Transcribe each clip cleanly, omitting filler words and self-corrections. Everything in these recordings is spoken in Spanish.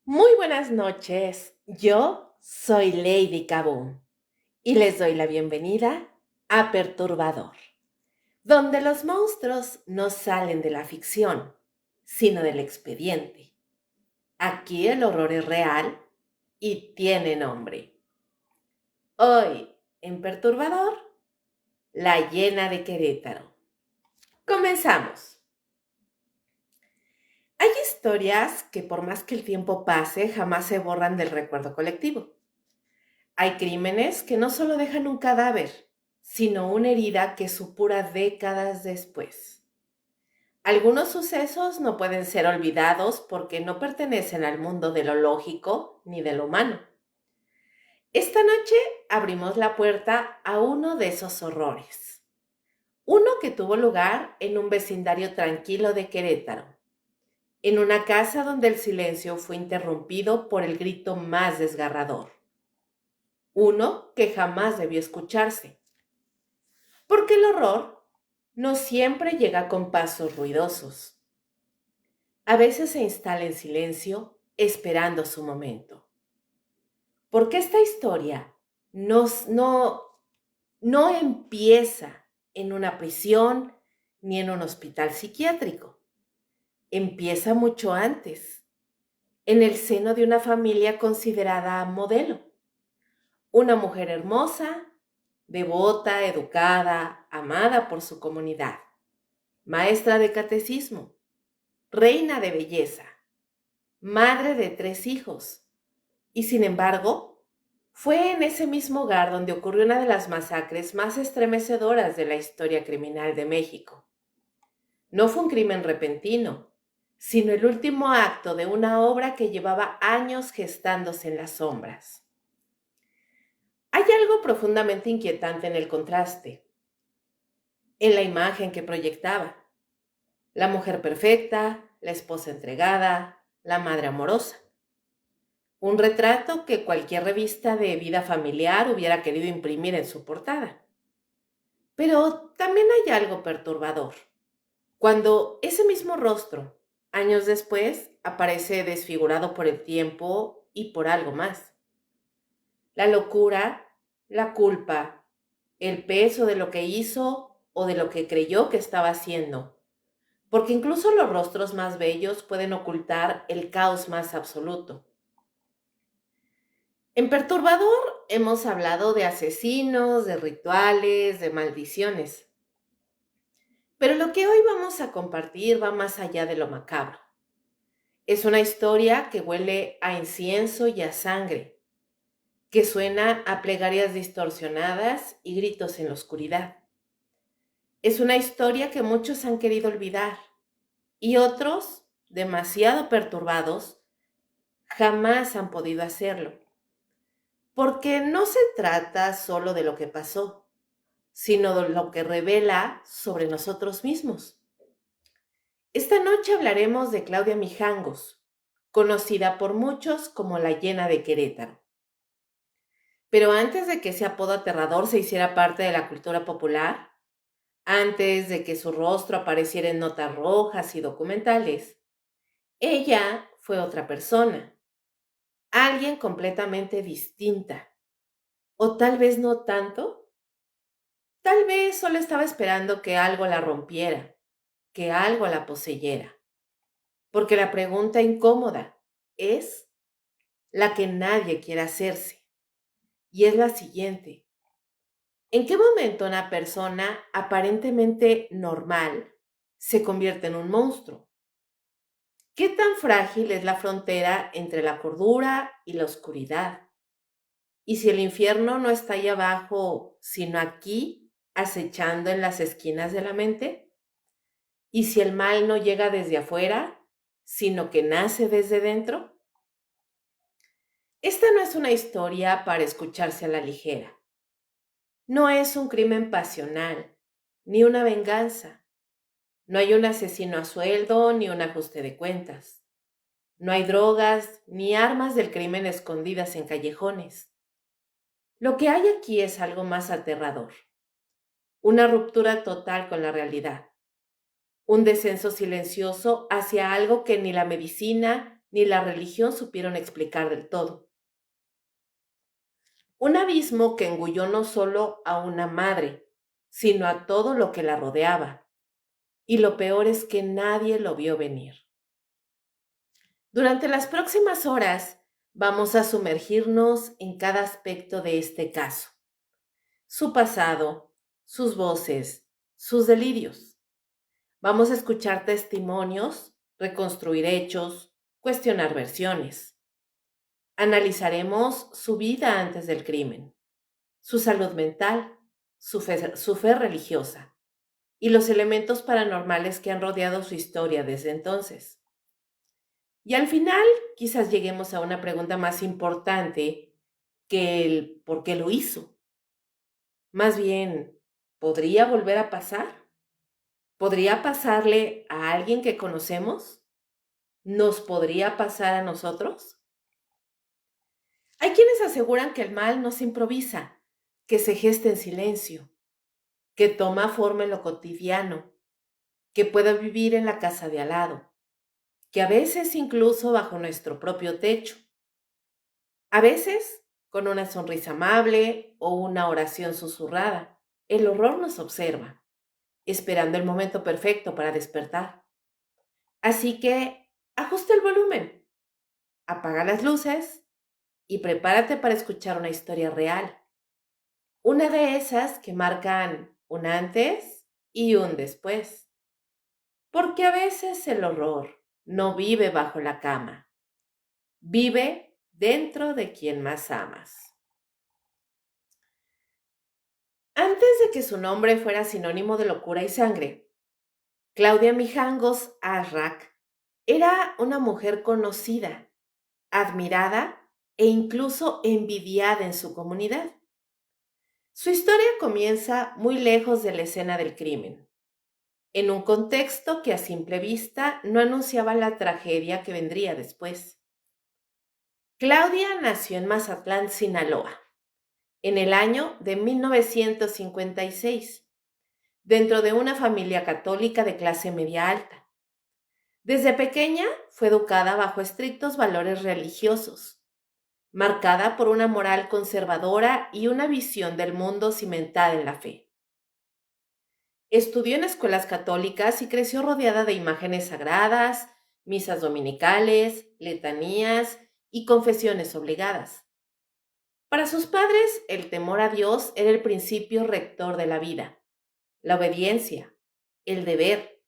Muy buenas noches, yo soy Lady Kaboom y les doy la bienvenida a Perturbador, donde los monstruos no salen de la ficción, sino del expediente. Aquí el horror es real y tiene nombre. Hoy, en Perturbador, la llena de Querétaro. Comenzamos. Hay historias que por más que el tiempo pase jamás se borran del recuerdo colectivo. Hay crímenes que no solo dejan un cadáver, sino una herida que supura décadas después. Algunos sucesos no pueden ser olvidados porque no pertenecen al mundo de lo lógico ni de lo humano. Esta noche abrimos la puerta a uno de esos horrores. Uno que tuvo lugar en un vecindario tranquilo de Querétaro, en una casa donde el silencio fue interrumpido por el grito más desgarrador. Uno que jamás debió escucharse. Porque el horror no siempre llega con pasos ruidosos. A veces se instala en silencio, esperando su momento. Porque esta historia no empieza en una prisión ni en un hospital psiquiátrico. Empieza mucho antes, en el seno de una familia considerada modelo. Una mujer hermosa, devota, educada, amada por su comunidad, maestra de catecismo, reina de belleza, madre de 3 hijos. Y sin embargo, fue en ese mismo hogar donde ocurrió una de las masacres más estremecedoras de la historia criminal de México. No fue un crimen repentino, sino el último acto de una obra que llevaba años gestándose en las sombras. Hay algo profundamente inquietante en el contraste, en la imagen que proyectaba. La mujer perfecta, la esposa entregada, la madre amorosa. Un retrato que cualquier revista de vida familiar hubiera querido imprimir en su portada. Pero también hay algo perturbador. Cuando ese mismo rostro, años después, aparece desfigurado por el tiempo y por algo más. La locura, la culpa, el peso de lo que hizo o de lo que creyó que estaba haciendo. Porque incluso los rostros más bellos pueden ocultar el caos más absoluto. En Perturbador hemos hablado de asesinos, de rituales, de maldiciones. Pero lo que hoy vamos a compartir va más allá de lo macabro. Es una historia que huele a incienso y a sangre, que suena a plegarias distorsionadas y gritos en la oscuridad. Es una historia que muchos han querido olvidar y otros, demasiado perturbados, jamás han podido hacerlo. Porque no se trata solo de lo que pasó, sino de lo que revela sobre nosotros mismos. Esta noche hablaremos de Claudia Mijangos, conocida por muchos como la Llena de Querétaro. Pero antes de que ese apodo aterrador se hiciera parte de la cultura popular, antes de que su rostro apareciera en notas rojas y documentales, ella fue otra persona, alguien completamente distinta, o tal vez no tanto. Tal vez solo estaba esperando que algo la rompiera, que algo la poseyera. Porque la pregunta incómoda es la que nadie quiere hacerse. Y es la siguiente. ¿En qué momento una persona aparentemente normal se convierte en un monstruo? ¿Qué tan frágil es la frontera entre la cordura y la oscuridad? Y si el infierno no está ahí abajo, sino aquí, acechando en las esquinas de la mente. ¿Y si el mal no llega desde afuera, sino que nace desde dentro? Esta no es una historia para escucharse a la ligera. No es un crimen pasional, ni una venganza. No hay un asesino a sueldo, ni un ajuste de cuentas. No hay drogas, ni armas del crimen escondidas en callejones. Lo que hay aquí es algo más aterrador. Una ruptura total con la realidad. Un descenso silencioso hacia algo que ni la medicina ni la religión supieron explicar del todo. Un abismo que engulló no solo a una madre, sino a todo lo que la rodeaba. Y lo peor es que nadie lo vio venir. Durante las próximas horas vamos a sumergirnos en cada aspecto de este caso. Su pasado, sus voces, sus delirios. Vamos a escuchar testimonios, reconstruir hechos, cuestionar versiones. Analizaremos su vida antes del crimen, su salud mental, su fe religiosa y los elementos paranormales que han rodeado su historia desde entonces. Y al final, quizás lleguemos a una pregunta más importante que el por qué lo hizo. Más bien, ¿podría volver a pasar? ¿Podría pasarle a alguien que conocemos? ¿Nos podría pasar a nosotros? Hay quienes aseguran que el mal no se improvisa, que se gesta en silencio, que toma forma en lo cotidiano, que puede vivir en la casa de al lado, que a veces incluso bajo nuestro propio techo, a veces con una sonrisa amable o una oración susurrada. El horror nos observa, esperando el momento perfecto para despertar. Así que ajusta el volumen, apaga las luces y prepárate para escuchar una historia real. Una de esas que marcan un antes y un después. Porque a veces el horror no vive bajo la cama, vive dentro de quien más amas. Antes de que su nombre fuera sinónimo de locura y sangre, Claudia Mijangos Arrak era una mujer conocida, admirada e incluso envidiada en su comunidad. Su historia comienza muy lejos de la escena del crimen, en un contexto que a simple vista no anunciaba la tragedia que vendría después. Claudia nació en Mazatlán, Sinaloa, en el año de 1956, dentro de una familia católica de clase media alta. Desde pequeña fue educada bajo estrictos valores religiosos, marcada por una moral conservadora y una visión del mundo cimentada en la fe. Estudió en escuelas católicas y creció rodeada de imágenes sagradas, misas dominicales, letanías y confesiones obligadas. Para sus padres, el temor a Dios era el principio rector de la vida, la obediencia, el deber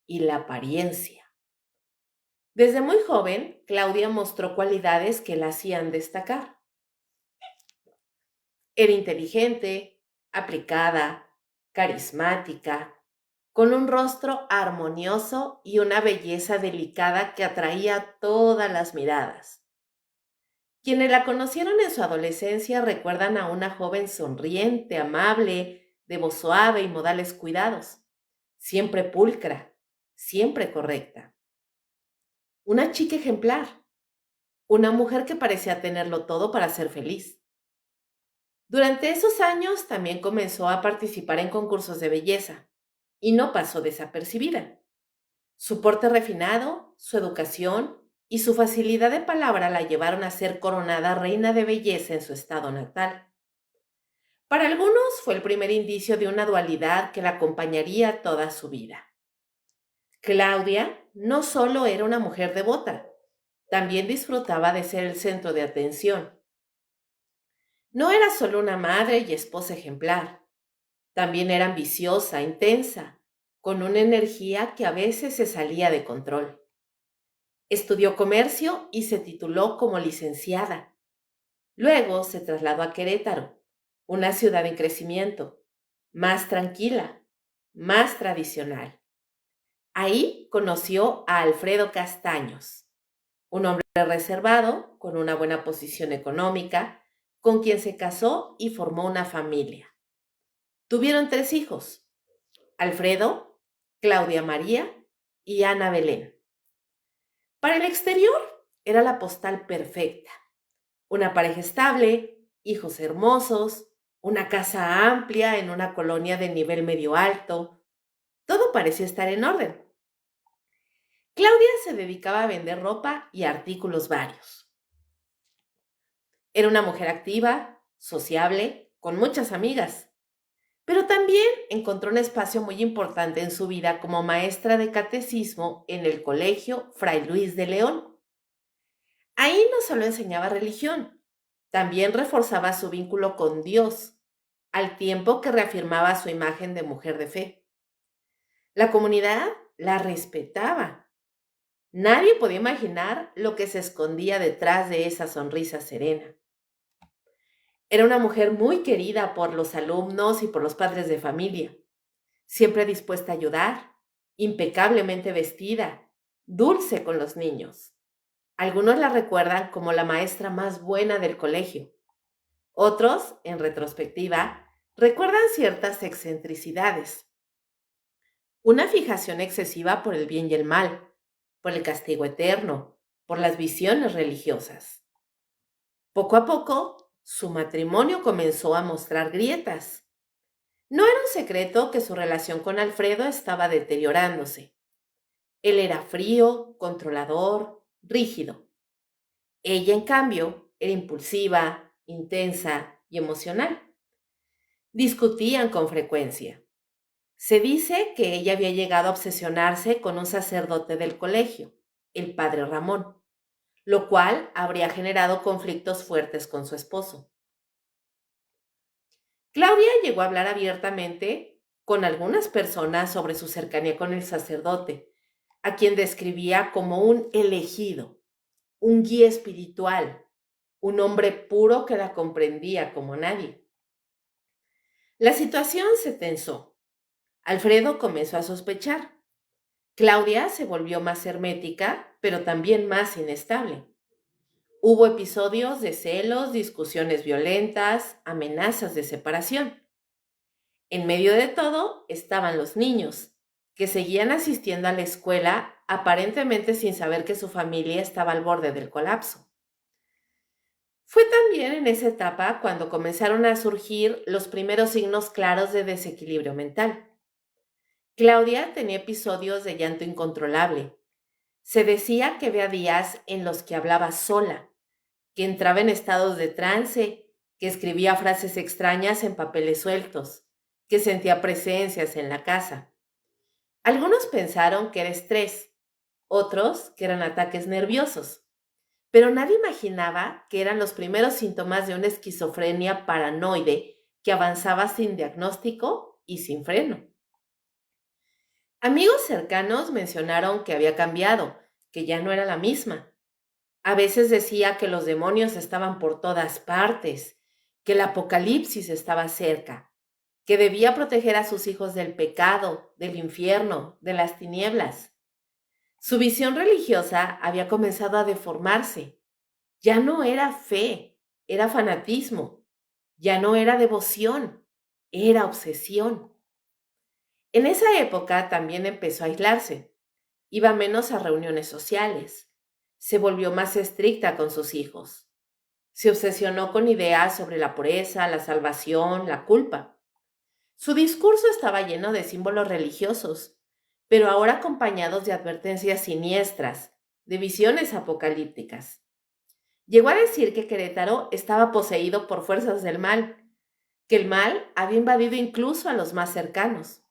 y la apariencia. Desde muy joven, Claudia mostró cualidades que la hacían destacar. Era inteligente, aplicada, carismática, con un rostro armonioso y una belleza delicada que atraía todas las miradas. Quienes la conocieron en su adolescencia recuerdan a una joven sonriente, amable, de voz suave y modales cuidados, siempre pulcra, siempre correcta. Una chica ejemplar, una mujer que parecía tenerlo todo para ser feliz. Durante esos años también comenzó a participar en concursos de belleza y no pasó desapercibida. Su porte refinado, su educación y su facilidad de palabra la llevaron a ser coronada reina de belleza en su estado natal. Para algunos fue el primer indicio de una dualidad que la acompañaría toda su vida. Claudia no solo era una mujer devota, también disfrutaba de ser el centro de atención. No era solo una madre y esposa ejemplar, también era ambiciosa, intensa, con una energía que a veces se salía de control. Estudió comercio y se tituló como licenciada. Luego se trasladó a Querétaro, una ciudad en crecimiento, más tranquila, más tradicional. Ahí conoció a Alfredo Castaños, un hombre reservado, con una buena posición económica, con quien se casó y formó una familia. Tuvieron 3 hijos, Alfredo, Claudia María y Ana Belén. Para el exterior era la postal perfecta. Una pareja estable, hijos hermosos, una casa amplia en una colonia de nivel medio alto. Todo parecía estar en orden. Claudia se dedicaba a vender ropa y artículos varios. Era una mujer activa, sociable, con muchas amigas, pero también encontró un espacio muy importante en su vida como maestra de catecismo en el colegio Fray Luis de León. Ahí no solo enseñaba religión, también reforzaba su vínculo con Dios, al tiempo que reafirmaba su imagen de mujer de fe. La comunidad la respetaba. Nadie podía imaginar lo que se escondía detrás de esa sonrisa serena. Era una mujer muy querida por los alumnos y por los padres de familia, siempre dispuesta a ayudar, impecablemente vestida, dulce con los niños. Algunos la recuerdan como la maestra más buena del colegio. Otros, en retrospectiva, recuerdan ciertas excentricidades. Una fijación excesiva por el bien y el mal, por el castigo eterno, por las visiones religiosas. Poco a poco, su matrimonio comenzó a mostrar grietas. No era un secreto que su relación con Alfredo estaba deteriorándose. Él era frío, controlador, rígido. Ella, en cambio, era impulsiva, intensa y emocional. Discutían con frecuencia. Se dice que ella había llegado a obsesionarse con un sacerdote del colegio, el padre Ramón, lo cual habría generado conflictos fuertes con su esposo. Claudia llegó a hablar abiertamente con algunas personas sobre su cercanía con el sacerdote, a quien describía como un elegido, un guía espiritual, un hombre puro que la comprendía como nadie. La situación se tensó. Alfredo comenzó a sospechar. Claudia se volvió más hermética, pero también más inestable. Hubo episodios de celos, discusiones violentas, amenazas de separación. En medio de todo estaban los niños, que seguían asistiendo a la escuela aparentemente sin saber que su familia estaba al borde del colapso. Fue también en esa etapa cuando comenzaron a surgir los primeros signos claros de desequilibrio mental. Claudia tenía episodios de llanto incontrolable. Se decía que había días en los que hablaba sola, que entraba en estados de trance, que escribía frases extrañas en papeles sueltos, que sentía presencias en la casa. Algunos pensaron que era estrés, otros que eran ataques nerviosos, pero nadie imaginaba que eran los primeros síntomas de una esquizofrenia paranoide que avanzaba sin diagnóstico y sin freno. Amigos cercanos mencionaron que había cambiado, que ya no era la misma. A veces decía que los demonios estaban por todas partes, que el apocalipsis estaba cerca, que debía proteger a sus hijos del pecado, del infierno, de las tinieblas. Su visión religiosa había comenzado a deformarse. Ya no era fe, era fanatismo. Ya no era devoción, era obsesión. En esa época también empezó a aislarse. Iba menos a reuniones sociales. Se volvió más estricta con sus hijos. Se obsesionó con ideas sobre la pureza, la salvación, la culpa. Su discurso estaba lleno de símbolos religiosos, pero ahora acompañados de advertencias siniestras, de visiones apocalípticas. Llegó a decir que Querétaro estaba poseído por fuerzas del mal, que el mal había invadido incluso a los más cercanos.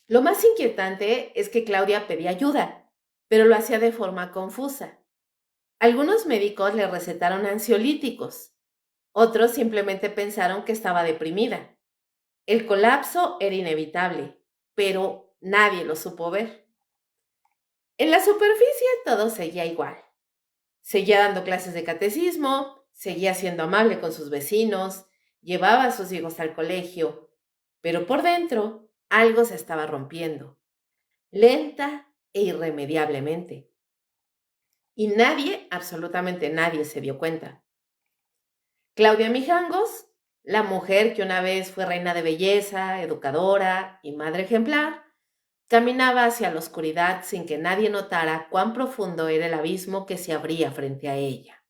Lo más inquietante es que Claudia pedía ayuda, pero lo hacía de forma confusa. Algunos médicos le recetaron ansiolíticos, otros simplemente pensaron que estaba deprimida. El colapso era inevitable, pero nadie lo supo ver. En la superficie todo seguía igual. Seguía dando clases de catecismo, seguía siendo amable con sus vecinos, llevaba a sus hijos al colegio, pero por dentro algo se estaba rompiendo, lenta e irremediablemente. Y nadie, absolutamente nadie, se dio cuenta. Claudia Mijangos, la mujer que una vez fue reina de belleza, educadora y madre ejemplar, caminaba hacia la oscuridad sin que nadie notara cuán profundo era el abismo que se abría frente a ella.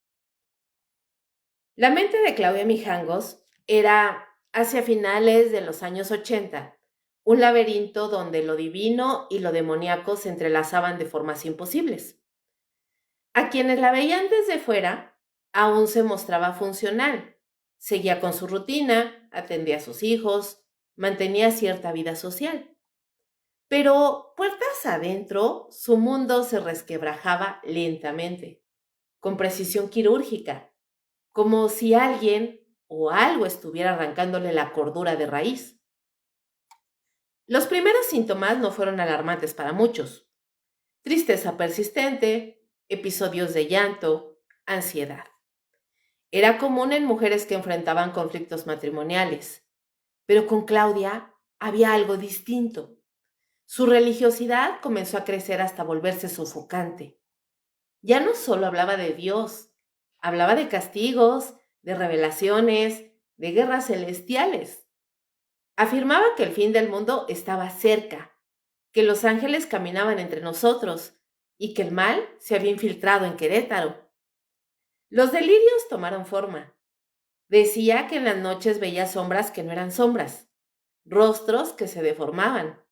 La mente de Claudia Mijangos era hacia finales de los años 80, un laberinto donde lo divino y lo demoníaco se entrelazaban de formas imposibles. A quienes la veían desde fuera, aún se mostraba funcional. Seguía con su rutina, atendía a sus hijos, mantenía cierta vida social. Pero puertas adentro, su mundo se resquebrajaba lentamente, con precisión quirúrgica, como si alguien o algo estuviera arrancándole la cordura de raíz. Los primeros síntomas no fueron alarmantes para muchos. Tristeza persistente, episodios de llanto, ansiedad. Era común en mujeres que enfrentaban conflictos matrimoniales, pero con Claudia había algo distinto. Su religiosidad comenzó a crecer hasta volverse sofocante. Ya no solo hablaba de Dios, hablaba de castigos, de revelaciones, de guerras celestiales. Afirmaba que el fin del mundo estaba cerca, que los ángeles caminaban entre nosotros y que el mal se había infiltrado en Querétaro. Los delirios tomaron forma. Decía que en las noches veía sombras que no eran sombras, rostros que se deformaban.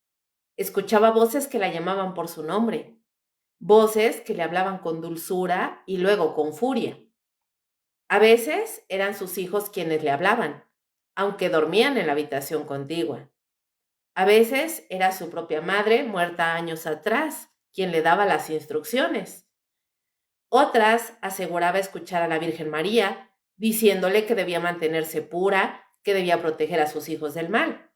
Escuchaba voces que la llamaban por su nombre, voces que le hablaban con dulzura y luego con furia. A veces eran sus hijos quienes le hablaban, aunque dormían en la habitación contigua. A veces era su propia madre, muerta años atrás, quien le daba las instrucciones. Otras aseguraba escuchar a la Virgen María, diciéndole que debía mantenerse pura, que debía proteger a sus hijos del mal.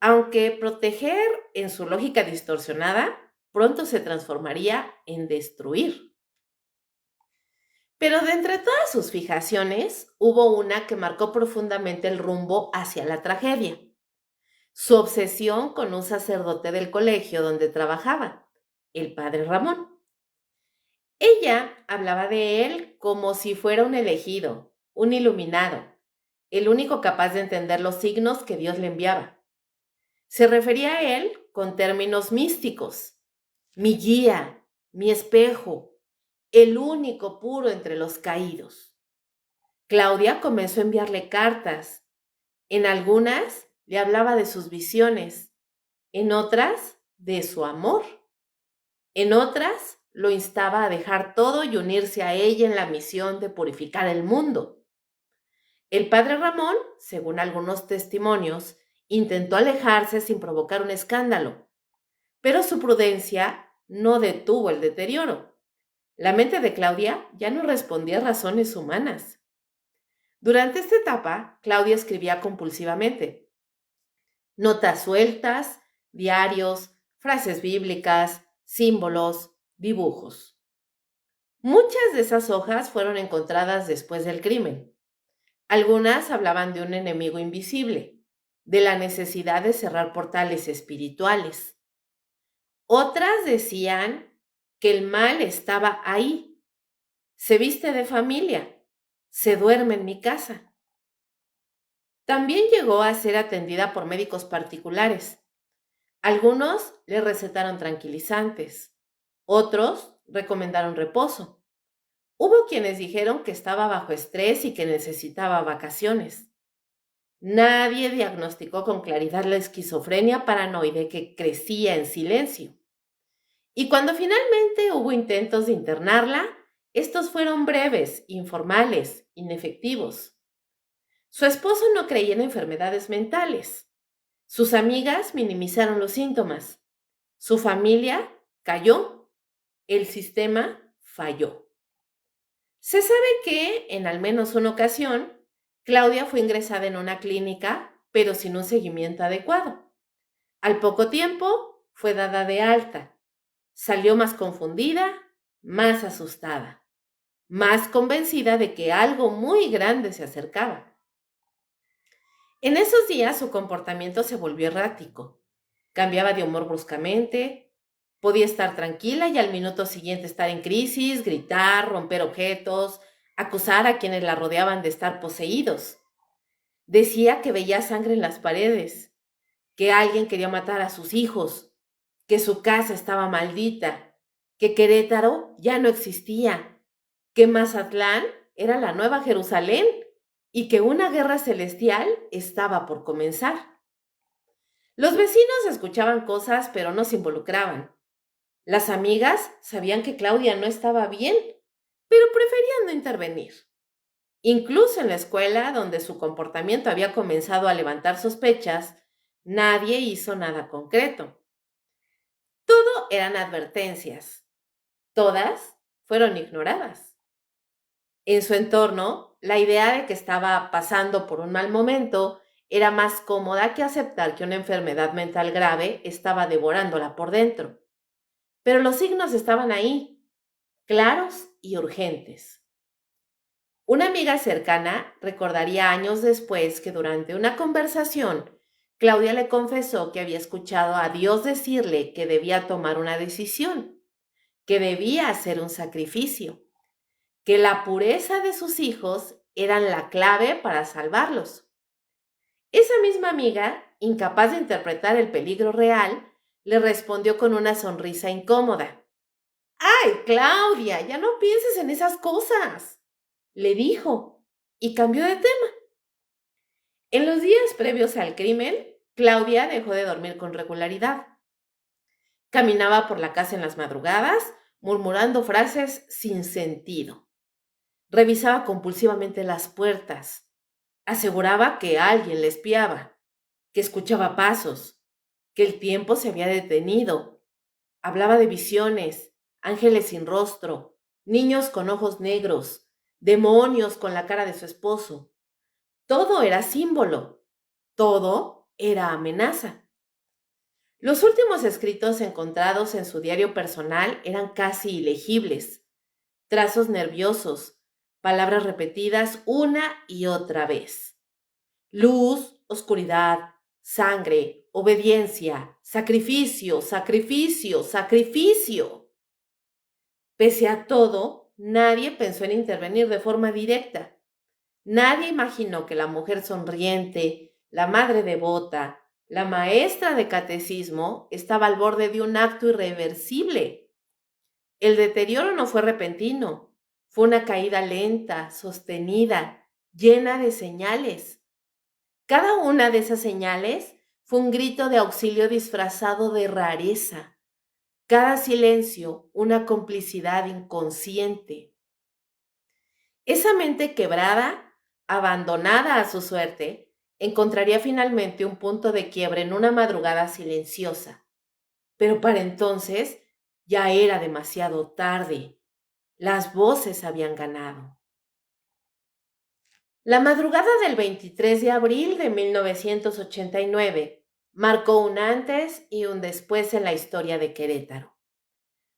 Aunque proteger, en su lógica distorsionada, pronto se transformaría en destruir. Pero de entre todas sus fijaciones, hubo una que marcó profundamente el rumbo hacia la tragedia: su obsesión con un sacerdote del colegio donde trabajaba, el padre Ramón. Ella hablaba de él como si fuera un elegido, un iluminado, el único capaz de entender los signos que Dios le enviaba. Se refería a él con términos místicos: mi guía, mi espejo, el único puro entre los caídos. Claudia comenzó a enviarle cartas. En algunas le hablaba de sus visiones, en otras de su amor, en otras lo instaba a dejar todo y unirse a ella en la misión de purificar el mundo. El padre Ramón, según algunos testimonios, intentó alejarse sin provocar un escándalo, pero su prudencia no detuvo el deterioro. La mente de Claudia ya no respondía a razones humanas. Durante esta etapa, Claudia escribía compulsivamente. Notas sueltas, diarios, frases bíblicas, símbolos, dibujos. Muchas de esas hojas fueron encontradas después del crimen. Algunas hablaban de un enemigo invisible, de la necesidad de cerrar portales espirituales. Otras decían que el mal estaba ahí. Se viste de familia, se duerme en mi casa. También llegó a ser atendida por médicos particulares. Algunos le recetaron tranquilizantes, otros recomendaron reposo. Hubo quienes dijeron que estaba bajo estrés y que necesitaba vacaciones. Nadie diagnosticó con claridad la esquizofrenia paranoide que crecía en silencio. Y cuando finalmente hubo intentos de internarla, estos fueron breves, informales, inefectivos. Su esposo no creía en enfermedades mentales. Sus amigas minimizaron los síntomas. Su familia cayó. El sistema falló. Se sabe que, en al menos una ocasión, Claudia fue ingresada en una clínica, pero sin un seguimiento adecuado. Al poco tiempo, fue dada de alta. Salió más confundida, más asustada, más convencida de que algo muy grande se acercaba. En esos días su comportamiento se volvió errático. Cambiaba de humor bruscamente, podía estar tranquila y al minuto siguiente estar en crisis, gritar, romper objetos, acusar a quienes la rodeaban de estar poseídos. Decía que veía sangre en las paredes, que alguien quería matar a sus hijos, que su casa estaba maldita, que Querétaro ya no existía, que Mazatlán era la Nueva Jerusalén y que una guerra celestial estaba por comenzar. Los vecinos escuchaban cosas, pero no se involucraban. Las amigas sabían que Claudia no estaba bien, pero preferían no intervenir. Incluso en la escuela, donde su comportamiento había comenzado a levantar sospechas, nadie hizo nada concreto. Todo eran advertencias. Todas fueron ignoradas. En su entorno, la idea de que estaba pasando por un mal momento era más cómoda que aceptar que una enfermedad mental grave estaba devorándola por dentro. Pero los signos estaban ahí, claros y urgentes. Una amiga cercana recordaría años después que durante una conversación, Claudia le confesó que había escuchado a Dios decirle que debía tomar una decisión, que debía hacer un sacrificio, que la pureza de sus hijos eran la clave para salvarlos. Esa misma amiga, incapaz de interpretar el peligro real, le respondió con una sonrisa incómoda. ¡Ay, Claudia, ya no pienses en esas cosas! Le dijo, y cambió de tema. En los días previos al crimen, Claudia dejó de dormir con regularidad. Caminaba por la casa en las madrugadas, murmurando frases sin sentido. Revisaba compulsivamente las puertas. Aseguraba que alguien le espiaba, que escuchaba pasos, que el tiempo se había detenido. Hablaba de visiones, ángeles sin rostro, niños con ojos negros, demonios con la cara de su esposo. Todo era símbolo, todo era amenaza. Los últimos escritos encontrados en su diario personal eran casi ilegibles, trazos nerviosos, palabras repetidas una y otra vez. Luz, oscuridad, sangre, obediencia, sacrificio, sacrificio, sacrificio. Pese a todo, nadie pensó en intervenir de forma directa. Nadie imaginó que la mujer sonriente, la madre devota, la maestra de catecismo estaba al borde de un acto irreversible. El deterioro no fue repentino, fue una caída lenta, sostenida, llena de señales. Cada una de esas señales fue un grito de auxilio disfrazado de rareza. Cada silencio, una complicidad inconsciente. Esa mente quebrada, abandonada a su suerte, encontraría finalmente un punto de quiebre en una madrugada silenciosa. Pero para entonces ya era demasiado tarde. Las voces habían ganado. La madrugada del 23 de abril de 1989 marcó un antes y un después en la historia de Querétaro.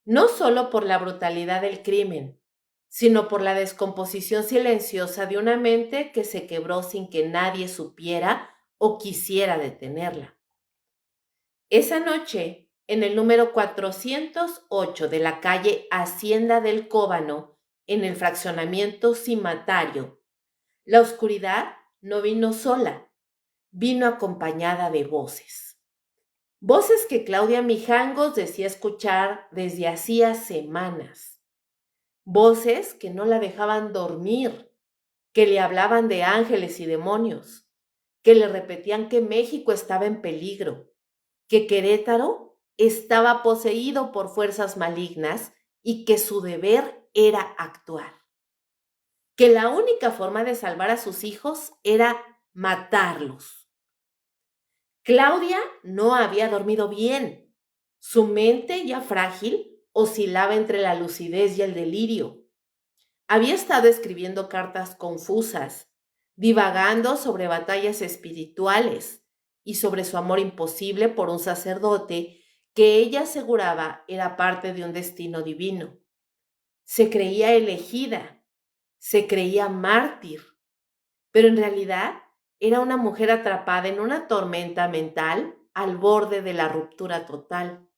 No solo por la brutalidad del crimen, sino por la descomposición silenciosa de una mente que se quebró sin que nadie supiera o quisiera detenerla. Esa noche, en el número 408 de la calle Hacienda del Cóbano, en el fraccionamiento Cimatario, la oscuridad no vino sola, vino acompañada de voces. Voces que Claudia Mijangos decía escuchar desde hacía semanas. Voces que no la dejaban dormir, que le hablaban de ángeles y demonios, que le repetían que México estaba en peligro, que Querétaro estaba poseído por fuerzas malignas y que su deber era actuar, que la única forma de salvar a sus hijos era matarlos. Claudia no había dormido bien. Su mente, ya frágil, oscilaba entre la lucidez y el delirio. Había estado escribiendo cartas confusas, divagando sobre batallas espirituales y sobre su amor imposible por un sacerdote que ella aseguraba era parte de un destino divino. Se creía elegida, se creía mártir, pero en realidad era una mujer atrapada en una tormenta mental al borde de la ruptura total.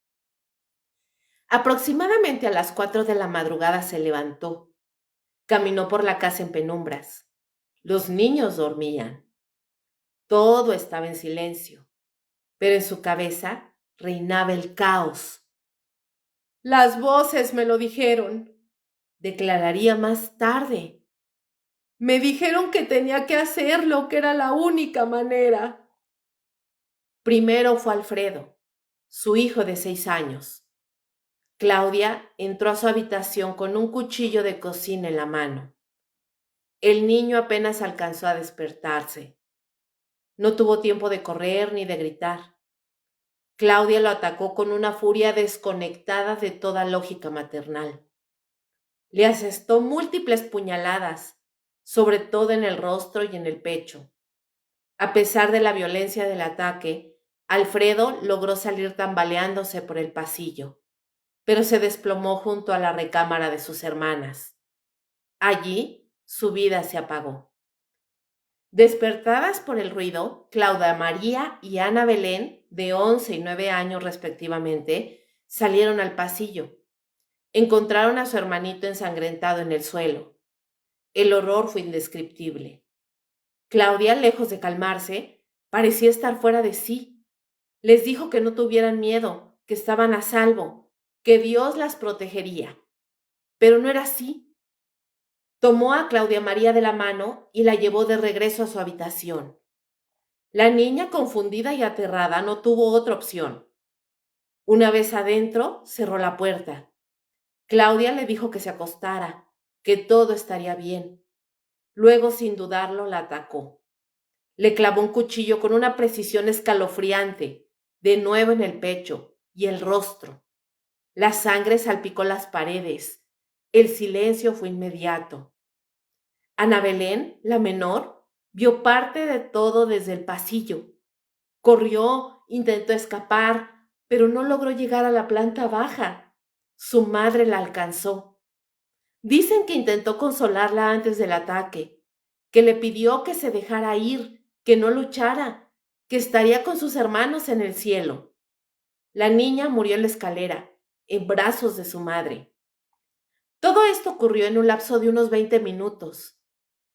Aproximadamente a las 4 de la madrugada se levantó. Caminó por la casa en penumbras. Los niños dormían. Todo estaba en silencio, pero en su cabeza reinaba el caos. Las voces me lo dijeron, declararía más tarde. Me dijeron que tenía que hacerlo, que era la única manera. Primero fue Alfredo, su hijo de 6 años. Claudia entró a su habitación con un cuchillo de cocina en la mano. El niño apenas alcanzó a despertarse. No tuvo tiempo de correr ni de gritar. Claudia lo atacó con una furia desconectada de toda lógica maternal. Le asestó múltiples puñaladas, sobre todo en el rostro y en el pecho. A pesar de la violencia del ataque, Alfredo logró salir tambaleándose por el pasillo, pero se desplomó junto a la recámara de sus hermanas. Allí, su vida se apagó. Despertadas por el ruido, Claudia María y Ana Belén, de 11 y 9 años respectivamente, salieron al pasillo. Encontraron a su hermanito ensangrentado en el suelo. El horror fue indescriptible. Claudia, lejos de calmarse, parecía estar fuera de sí. Les dijo que no tuvieran miedo, que estaban a salvo, que Dios las protegería. Pero no era así. Tomó a Claudia María de la mano y la llevó de regreso a su habitación. La niña, confundida y aterrada, no tuvo otra opción. Una vez adentro, cerró la puerta. Claudia le dijo que se acostara, que todo estaría bien. Luego, sin dudarlo, la atacó. Le clavó un cuchillo con una precisión escalofriante, de nuevo en el pecho y el rostro. La sangre salpicó las paredes. El silencio fue inmediato. Ana Belén, la menor, vio parte de todo desde el pasillo. Corrió, intentó escapar, pero no logró llegar a la planta baja. Su madre la alcanzó. Dicen que intentó consolarla antes del ataque, que le pidió que se dejara ir, que no luchara, que estaría con sus hermanos en el cielo. La niña murió en la escalera, en brazos de su madre. Todo esto ocurrió en un lapso de unos 20 minutos.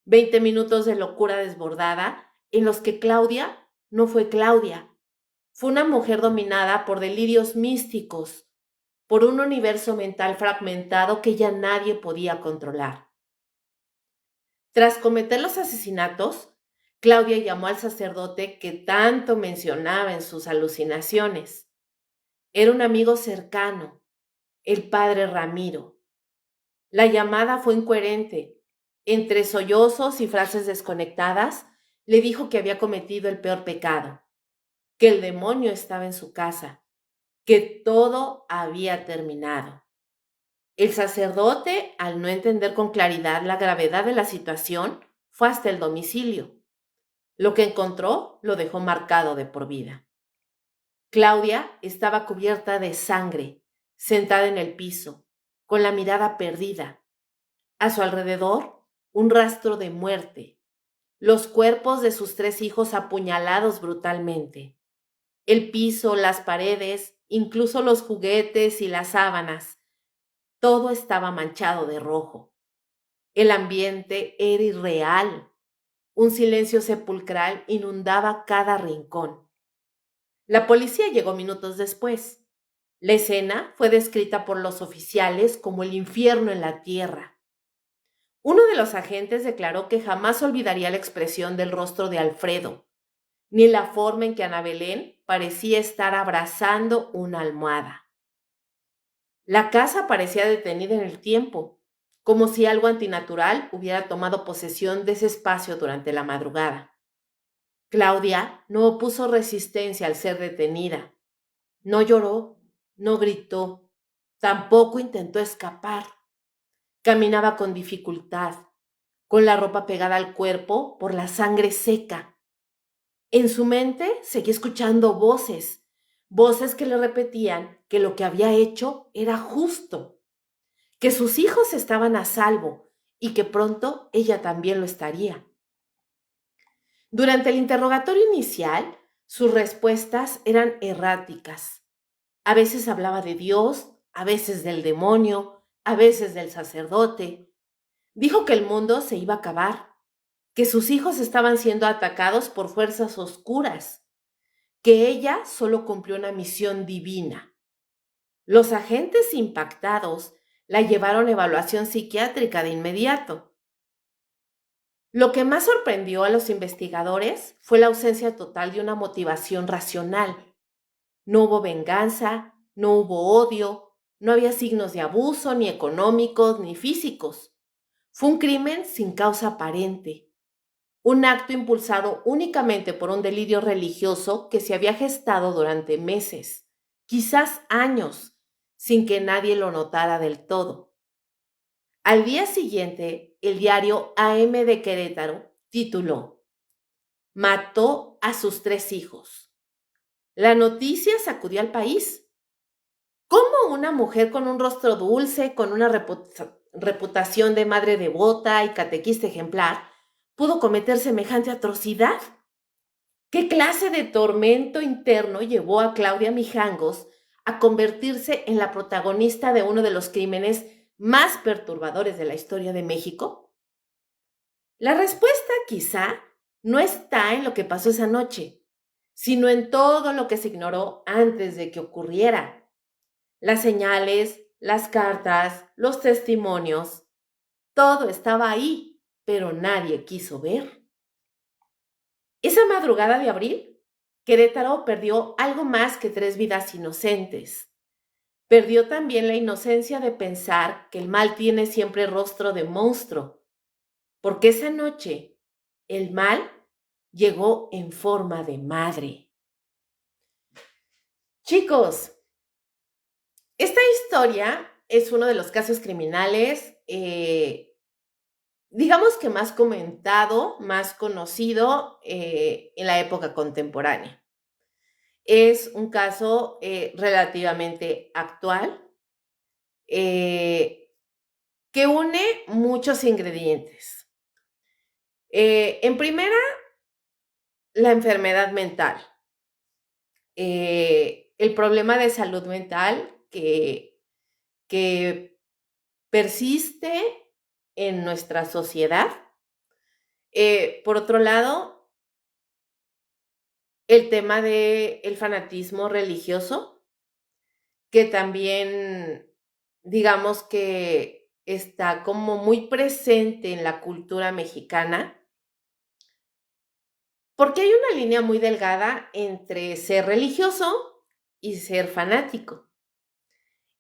20 minutos de locura desbordada en los que Claudia no fue Claudia. Fue una mujer dominada por delirios místicos, por un universo mental fragmentado que ya nadie podía controlar. Tras cometer los asesinatos, Claudia llamó al sacerdote que tanto mencionaba en sus alucinaciones. Era un amigo cercano, el padre Ramiro. La llamada fue incoherente. Entre sollozos y frases desconectadas, le dijo que había cometido el peor pecado, que el demonio estaba en su casa, que todo había terminado. El sacerdote, al no entender con claridad la gravedad de la situación, fue hasta el domicilio. Lo que encontró lo dejó marcado de por vida. Claudia estaba cubierta de sangre, sentada en el piso, con la mirada perdida. A su alrededor, un rastro de muerte, los cuerpos de sus 3 hijos apuñalados brutalmente. El piso, las paredes, incluso los juguetes y las sábanas, todo estaba manchado de rojo. El ambiente era irreal. Un silencio sepulcral inundaba cada rincón. La policía llegó minutos después. La escena fue descrita por los oficiales como el infierno en la tierra. Uno de los agentes declaró que jamás olvidaría la expresión del rostro de Alfredo, ni la forma en que Ana Belén parecía estar abrazando una almohada. La casa parecía detenida en el tiempo, como si algo antinatural hubiera tomado posesión de ese espacio durante la madrugada. Claudia no opuso resistencia al ser detenida. No lloró, no gritó, tampoco intentó escapar. Caminaba con dificultad, con la ropa pegada al cuerpo por la sangre seca. En su mente seguía escuchando voces, voces que le repetían que lo que había hecho era justo, que sus hijos estaban a salvo y que pronto ella también lo estaría. Durante el interrogatorio inicial, sus respuestas eran erráticas. A veces hablaba de Dios, a veces del demonio, a veces del sacerdote. Dijo que el mundo se iba a acabar, que sus hijos estaban siendo atacados por fuerzas oscuras, que ella solo cumplió una misión divina. Los agentes impactados la llevaron a evaluación psiquiátrica de inmediato. Lo que más sorprendió a los investigadores fue la ausencia total de una motivación racional. No hubo venganza, no hubo odio, no había signos de abuso, ni económicos, ni físicos. Fue un crimen sin causa aparente, un acto impulsado únicamente por un delirio religioso que se había gestado durante meses, quizás años, sin que nadie lo notara del todo. Al día siguiente, el diario AM de Querétaro tituló: Mató a sus 3 hijos. La noticia sacudió al país. ¿Cómo una mujer con un rostro dulce, con una reputación de madre devota y catequista ejemplar, pudo cometer semejante atrocidad? ¿Qué clase de tormento interno llevó a Claudia Mijangos a convertirse en la protagonista de uno de los crímenes más perturbadores de la historia de México? La respuesta quizá no está en lo que pasó esa noche, sino en todo lo que se ignoró antes de que ocurriera. Las señales, las cartas, los testimonios, todo estaba ahí, pero nadie quiso ver. Esa madrugada de abril, Querétaro perdió algo más que 3 vidas inocentes. Perdió también la inocencia de pensar que el mal tiene siempre rostro de monstruo, porque esa noche el mal llegó en forma de madre. Chicos, esta historia es uno de los casos criminales, digamos que más comentado, más conocido en la época contemporánea. Es un caso relativamente actual que une muchos ingredientes. En primera, la enfermedad mental, el problema de salud mental que persiste en nuestra sociedad. Por otro lado, el tema del fanatismo religioso, que también, digamos que está como muy presente en la cultura mexicana, porque hay una línea muy delgada entre ser religioso y ser fanático.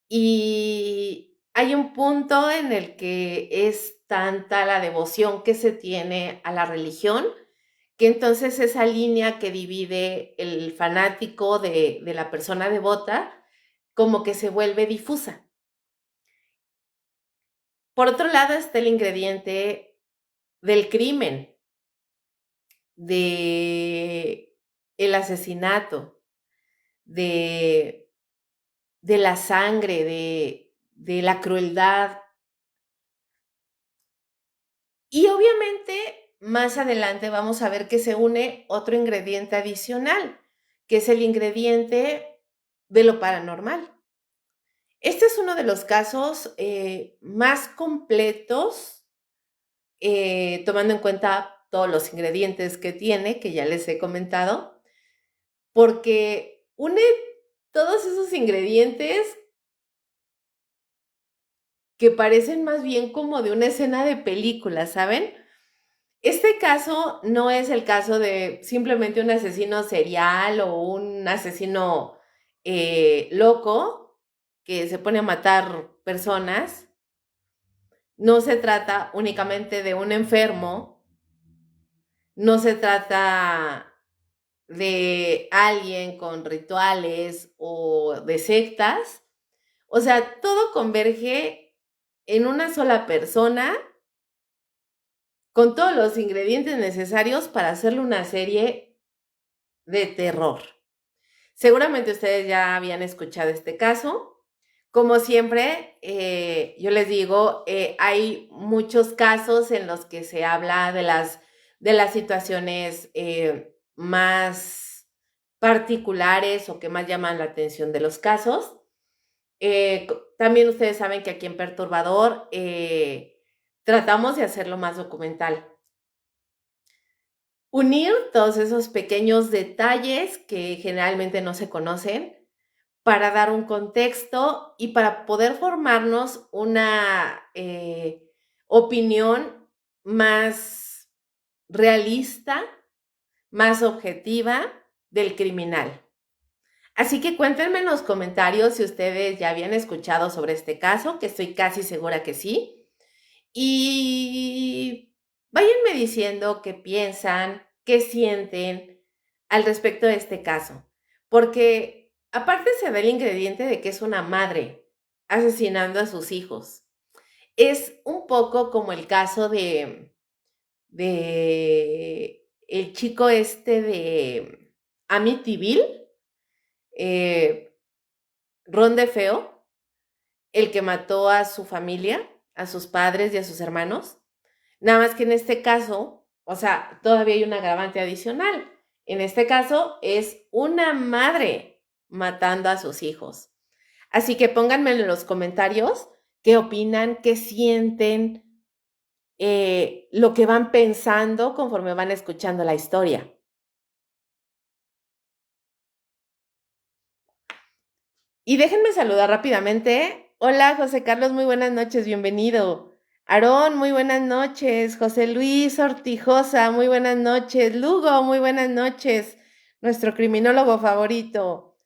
Y hay un punto en el que es tanta la devoción que se tiene a la religión, que entonces esa línea que divide el fanático de la persona devota, como que se vuelve difusa. Por otro lado está el ingrediente del crimen, de el asesinato, de, de la sangre, de la crueldad. Y obviamente más adelante vamos a ver que se une otro ingrediente adicional, que es el ingrediente de lo paranormal. Este es uno de los casos más completos, tomando en cuenta todos los ingredientes que tiene, que ya les he comentado, porque une todos esos ingredientes que parecen más bien como de una escena de película, ¿saben? Este caso no es el caso de simplemente un asesino serial o un asesino loco que se pone a matar personas. No se trata únicamente de un enfermo, no se trata de alguien con rituales o de sectas. O sea, todo converge en una sola persona con todos los ingredientes necesarios para hacerle una serie de terror. Seguramente ustedes ya habían escuchado este caso. Como siempre, yo les digo, hay muchos casos en los que se habla de las situaciones más particulares o que más llaman la atención de los casos. También ustedes saben que aquí en Perturbador tratamos de hacerlo más documental. Unir todos esos pequeños detalles que generalmente no se conocen para dar un contexto y para poder formarnos una opinión más realista, más objetiva del criminal. Así que cuéntenme en los comentarios si ustedes ya habían escuchado sobre este caso, que estoy casi segura que sí. Y váyanme diciendo qué piensan, qué sienten al respecto de este caso. Porque aparte se da el ingrediente de que es una madre asesinando a sus hijos. Es un poco como el caso de el chico este de Amityville, eh, Ron DeFeo, el que mató a su familia, a sus padres y a sus hermanos. Nada más que en este caso, o sea, todavía hay un agravante adicional. En este caso es una madre matando a sus hijos. Así que pónganme en los comentarios qué opinan, qué sienten, lo que van pensando conforme van escuchando la historia. Y déjenme saludar rápidamente. Hola, José Carlos, muy buenas noches, bienvenido. Aarón, muy buenas noches. José Luis Ortijosa, muy buenas noches. Lugo, muy buenas noches. Nuestro criminólogo favorito.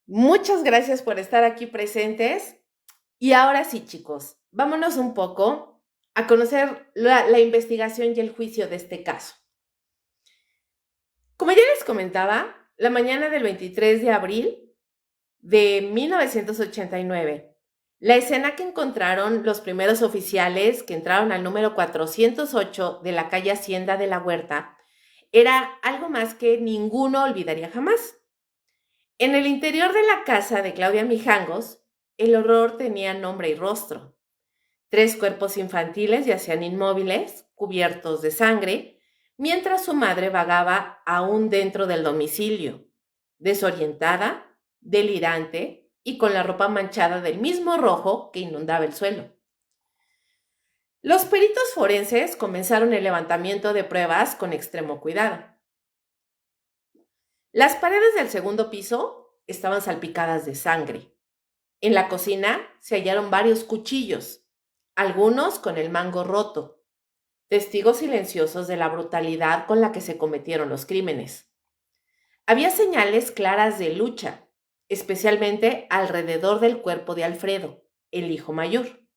Muchas gracias por estar aquí presentes. Y ahora sí, chicos, vámonos un poco a conocer la investigación y el juicio de este caso. Como ya les comentaba, la mañana del 23 de abril de 1989, la escena que encontraron los primeros oficiales que entraron al número 408 de la calle Hacienda de la Huerta era algo más que ninguno olvidaría jamás. En el interior de la casa de Claudia Mijangos, el horror tenía nombre y rostro. 3 cuerpos infantiles yacían inmóviles, cubiertos de sangre, mientras su madre vagaba aún dentro del domicilio, desorientada, delirante y con la ropa manchada del mismo rojo que inundaba el suelo. Los peritos forenses comenzaron el levantamiento de pruebas con extremo cuidado. Las paredes del segundo piso estaban salpicadas de sangre. En la cocina se hallaron varios cuchillos, algunos con el mango roto, testigos silenciosos de la brutalidad con la que se cometieron los crímenes. Había señales claras de lucha, especialmente alrededor del cuerpo de Alfredo, el hijo mayor.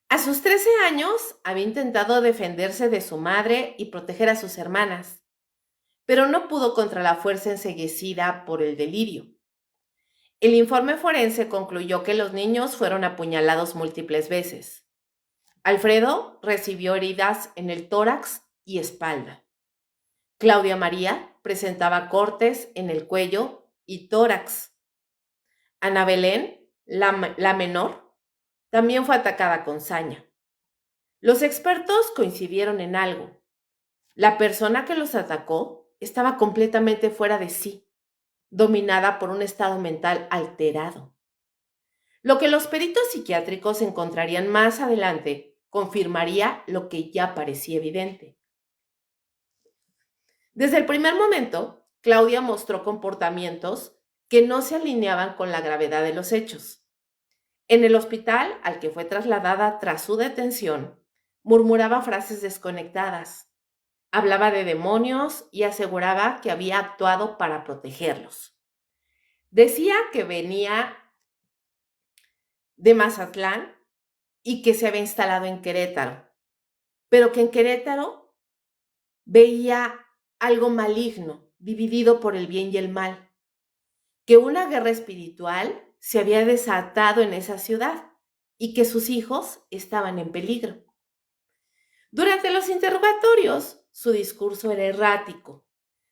A sus 13 años había intentado defenderse de su madre y proteger a sus hermanas, pero no pudo contra la fuerza enceguecida por el delirio. El informe forense concluyó que los niños fueron apuñalados múltiples veces. Alfredo recibió heridas en el tórax y espalda. Claudia María presentaba cortes en el cuello y tórax. Ana Belén, la menor, también fue atacada con saña. Los expertos coincidieron en algo. La persona que los atacó estaba completamente fuera de sí, dominada por un estado mental alterado. Lo que los peritos psiquiátricos encontrarían más adelante confirmaría lo que ya parecía evidente. Desde el primer momento, Claudia mostró comportamientos que no se alineaban con la gravedad de los hechos. En el hospital al que fue trasladada tras su detención, murmuraba frases desconectadas, hablaba de demonios y aseguraba que había actuado para protegerlos. Decía que venía de Mazatlán y que se había instalado en Querétaro, pero que en Querétaro veía algo maligno, dividido por el bien y el mal, que una guerra espiritual se había desatado en esa ciudad y que sus hijos estaban en peligro. Durante los interrogatorios, su discurso era errático.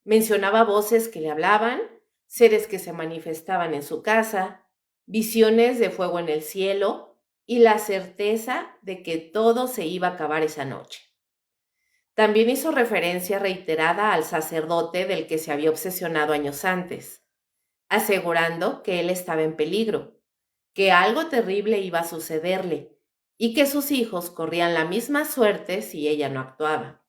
Mencionaba voces que le hablaban, seres que se manifestaban en su casa, visiones de fuego en el cielo y la certeza de que todo se iba a acabar esa noche. También hizo referencia reiterada al sacerdote del que se había obsesionado años antes, asegurando que él estaba en peligro, que algo terrible iba a sucederle y que sus hijos corrían la misma suerte si ella no actuaba.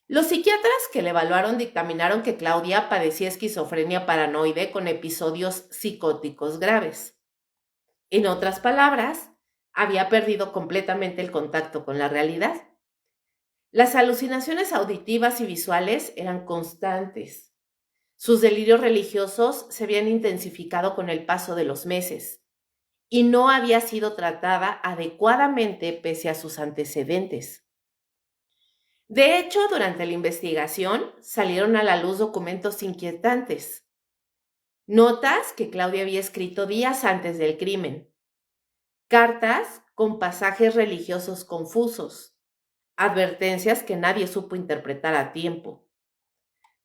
Los psiquiatras que le evaluaron dictaminaron que Claudia padecía esquizofrenia paranoide con episodios psicóticos graves. En otras palabras, había perdido completamente el contacto con la realidad. Las alucinaciones auditivas y visuales eran constantes. Sus delirios religiosos se habían intensificado con el paso de los meses y no había sido tratada adecuadamente pese a sus antecedentes. De hecho, durante la investigación salieron a la luz documentos inquietantes. Notas que Claudia había escrito días antes del crimen. Cartas con pasajes religiosos confusos. Advertencias que nadie supo interpretar a tiempo.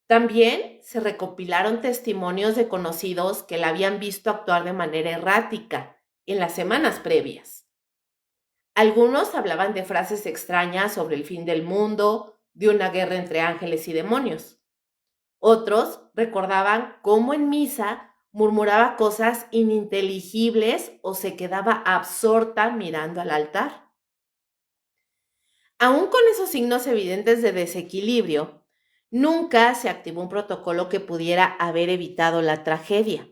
También se recopilaron testimonios de conocidos que la habían visto actuar de manera errática en las semanas previas. Algunos hablaban de frases extrañas sobre el fin del mundo, de una guerra entre ángeles y demonios. Otros recordaban cómo en misa murmuraba cosas ininteligibles o se quedaba absorta mirando al altar. Aún con esos signos evidentes de desequilibrio, nunca se activó un protocolo que pudiera haber evitado la tragedia.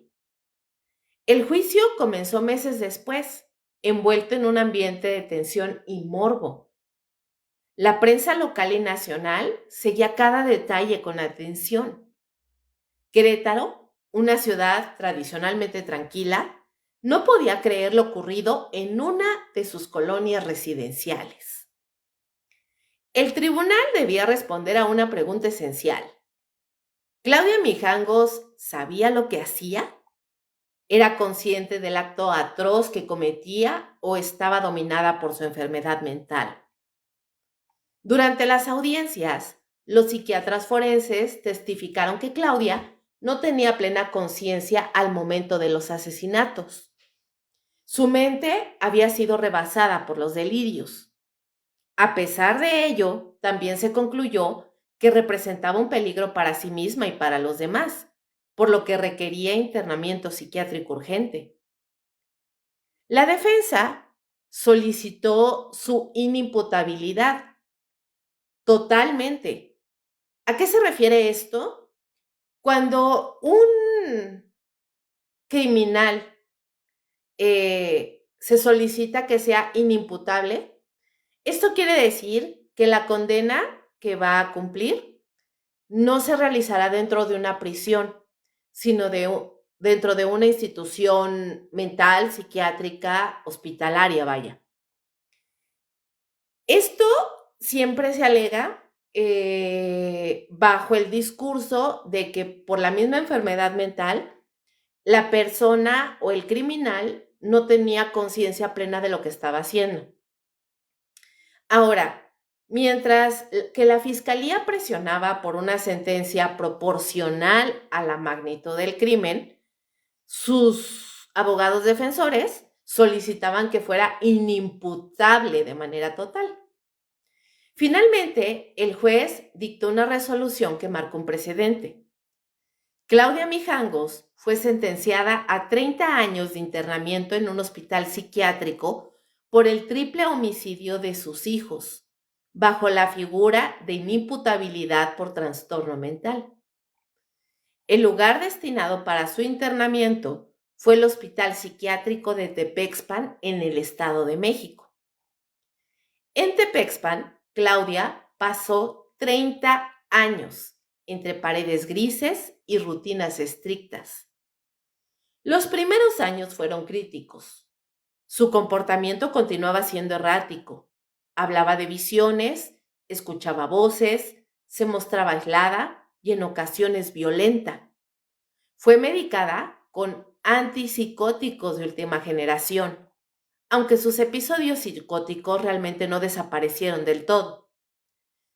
El juicio comenzó meses después, envuelto en un ambiente de tensión y morbo. La prensa local y nacional seguía cada detalle con atención. Querétaro, una ciudad tradicionalmente tranquila, no podía creer lo ocurrido en una de sus colonias residenciales. El tribunal debía responder a una pregunta esencial. ¿Claudia Mijangos sabía lo que hacía? ¿Era consciente del acto atroz que cometía o estaba dominada por su enfermedad mental? Durante las audiencias, los psiquiatras forenses testificaron que Claudia no tenía plena conciencia al momento de los asesinatos. Su mente había sido rebasada por los delirios. A pesar de ello, también se concluyó que representaba un peligro para sí misma y para los demás, por lo que requería internamiento psiquiátrico urgente. La defensa solicitó su inimputabilidad totalmente. ¿A qué se refiere esto? Cuando un criminal se solicita que sea inimputable, esto quiere decir que la condena que va a cumplir no se realizará dentro de una prisión, sino dentro de una institución mental, psiquiátrica, hospitalaria, vaya. Esto siempre se alega bajo el discurso de que por la misma enfermedad mental, la persona o el criminal no tenía conciencia plena de lo que estaba haciendo. Ahora, mientras que la fiscalía presionaba por una sentencia proporcional a la magnitud del crimen, sus abogados defensores solicitaban que fuera inimputable de manera total. Finalmente, el juez dictó una resolución que marcó un precedente. Claudia Mijangos fue sentenciada a 30 años de internamiento en un hospital psiquiátrico por el triple homicidio de sus hijos, bajo la figura de inimputabilidad por trastorno mental. El lugar destinado para su internamiento fue el Hospital Psiquiátrico de Tepexpan en el Estado de México. En Tepexpan, Claudia pasó 30 años entre paredes grises y rutinas estrictas. Los primeros años fueron críticos. Su comportamiento continuaba siendo errático. Hablaba de visiones, escuchaba voces, se mostraba aislada y en ocasiones violenta. Fue medicada con antipsicóticos de última generación, aunque sus episodios psicóticos realmente no desaparecieron del todo.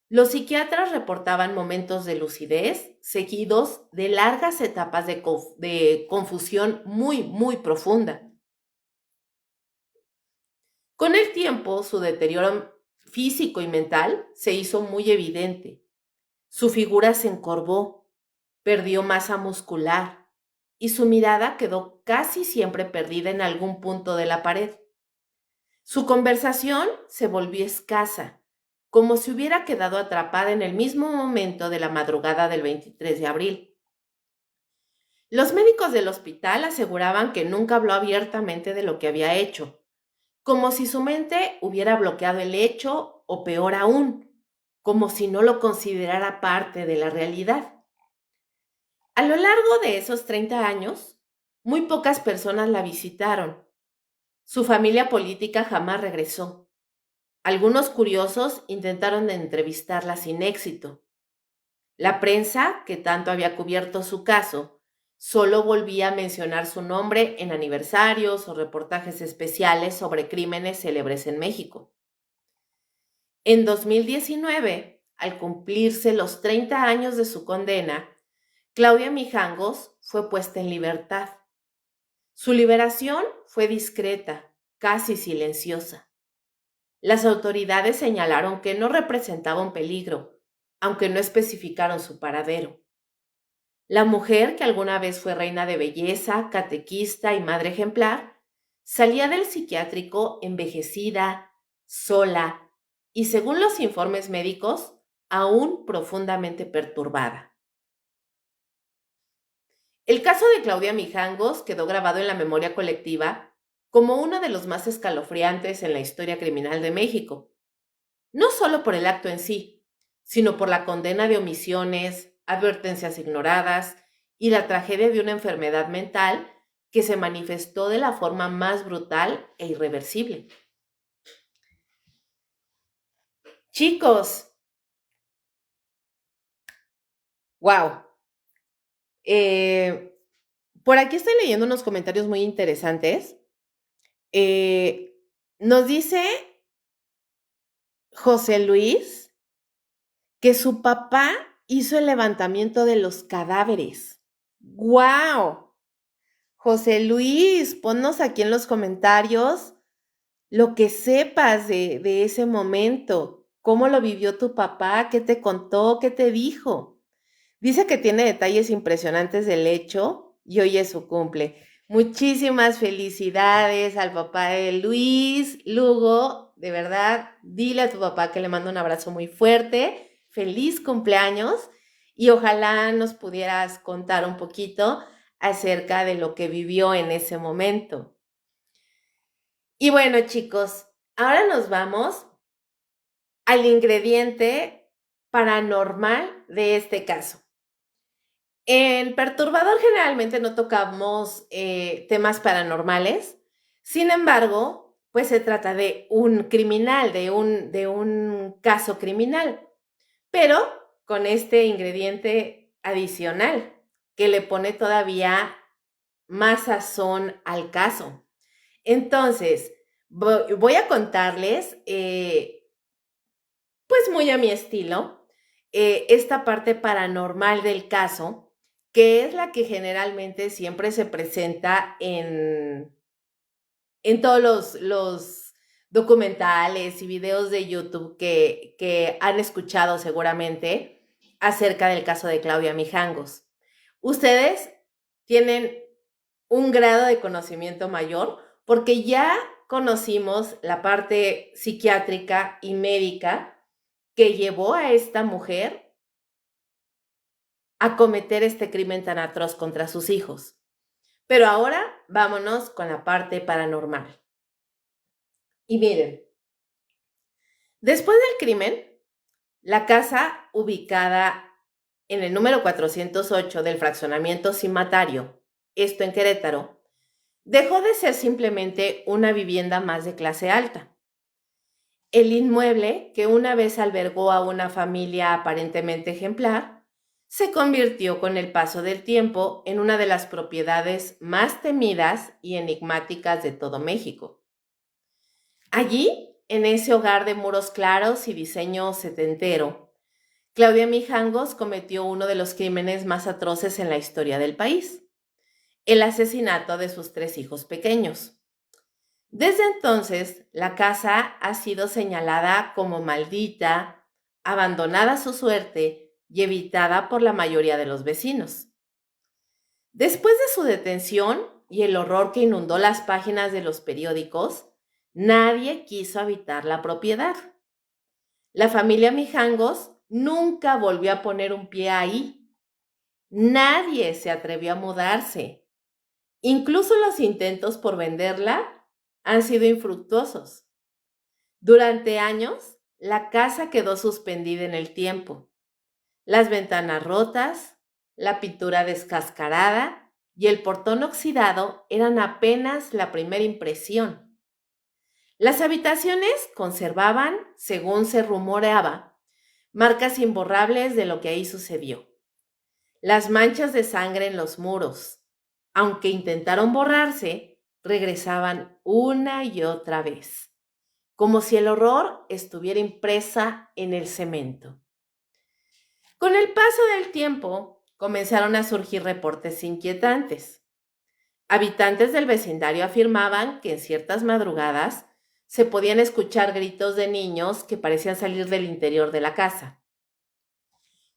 Los psiquiatras reportaban momentos de lucidez seguidos de largas etapas de confusión muy profunda. Con el tiempo, su deterioro físico y mental se hizo muy evidente. Su figura se encorvó, perdió masa muscular y su mirada quedó casi siempre perdida en algún punto de la pared. Su conversación se volvió escasa, como si hubiera quedado atrapada en el mismo momento de la madrugada del 23 de abril. Los médicos del hospital aseguraban que nunca habló abiertamente de lo que había hecho, como si su mente hubiera bloqueado el hecho o peor aún, como si no lo considerara parte de la realidad. A lo largo de esos 30 años, muy pocas personas la visitaron. Su familia política jamás regresó. Algunos curiosos intentaron entrevistarla sin éxito. La prensa, que tanto había cubierto su caso, solo volvía a mencionar su nombre en aniversarios o reportajes especiales sobre crímenes célebres en México. En 2019, al cumplirse los 30 años de su condena, Claudia Mijangos fue puesta en libertad. Su liberación fue discreta, casi silenciosa. Las autoridades señalaron que no representaba un peligro, aunque no especificaron su paradero. La mujer, que alguna vez fue reina de belleza, catequista y madre ejemplar, salía del psiquiátrico envejecida, sola y, según los informes médicos, aún profundamente perturbada. El caso de Claudia Mijangos quedó grabado en la memoria colectiva como uno de los más escalofriantes en la historia criminal de México, no solo por el acto en sí, sino por la condena de omisiones, advertencias ignoradas y la tragedia de una enfermedad mental que se manifestó de la forma más brutal e irreversible. Chicos, wow. Por aquí estoy leyendo unos comentarios muy interesantes. Eh, Nos dice José Luis que su papá hizo el levantamiento de los cadáveres. ¡Wow! José Luis, ponnos aquí en los comentarios lo que sepas de ese momento. ¿Cómo lo vivió tu papá? ¿Qué te contó? ¿Qué te dijo? Dice que tiene detalles impresionantes del hecho y hoy es su cumple. Muchísimas felicidades al papá de Luis Lugo. De verdad, dile a tu papá que le mando un abrazo muy fuerte. Feliz cumpleaños y ojalá nos pudieras contar un poquito acerca de lo que vivió en ese momento. Y bueno, chicos, ahora nos vamos al ingrediente paranormal de este caso. En Perturbador generalmente no tocamos temas paranormales, sin embargo, pues se trata de un criminal, de un caso criminal, pero con este ingrediente adicional que le pone todavía más sazón al caso. Entonces, voy a contarles, pues muy a mi estilo, esta parte paranormal del caso, que es la que generalmente siempre se presenta en todos los documentales y videos de YouTube que han escuchado seguramente acerca del caso de Claudia Mijangos. Ustedes tienen un grado de conocimiento mayor porque ya conocimos la parte psiquiátrica y médica que llevó a esta mujer a cometer este crimen tan atroz contra sus hijos. Pero ahora vámonos con la parte paranormal. Y miren, después del crimen, la casa ubicada en el número 408 del fraccionamiento Cimatario, esto en Querétaro, dejó de ser simplemente una vivienda más de clase alta. El inmueble, que una vez albergó a una familia aparentemente ejemplar, se convirtió con el paso del tiempo en una de las propiedades más temidas y enigmáticas de todo México. Allí, en ese hogar de muros claros y diseño setentero, Claudia Mijangos cometió uno de los crímenes más atroces en la historia del país: el asesinato de sus 3 hijos pequeños. Desde entonces, la casa ha sido señalada como maldita, abandonada a su suerte y evitada por la mayoría de los vecinos. Después de su detención y el horror que inundó las páginas de los periódicos, nadie quiso habitar la propiedad. La familia Mijangos nunca volvió a poner un pie ahí. Nadie se atrevió a mudarse. Incluso los intentos por venderla han sido infructuosos. Durante años, la casa quedó suspendida en el tiempo. Las ventanas rotas, la pintura descascarada y el portón oxidado eran apenas la primera impresión. Las habitaciones conservaban, según se rumoreaba, marcas imborrables de lo que ahí sucedió. Las manchas de sangre en los muros, aunque intentaron borrarse, regresaban una y otra vez, como si el horror estuviera impresa en el cemento. Con el paso del tiempo, comenzaron a surgir reportes inquietantes. Habitantes del vecindario afirmaban que en ciertas madrugadas se podían escuchar gritos de niños que parecían salir del interior de la casa.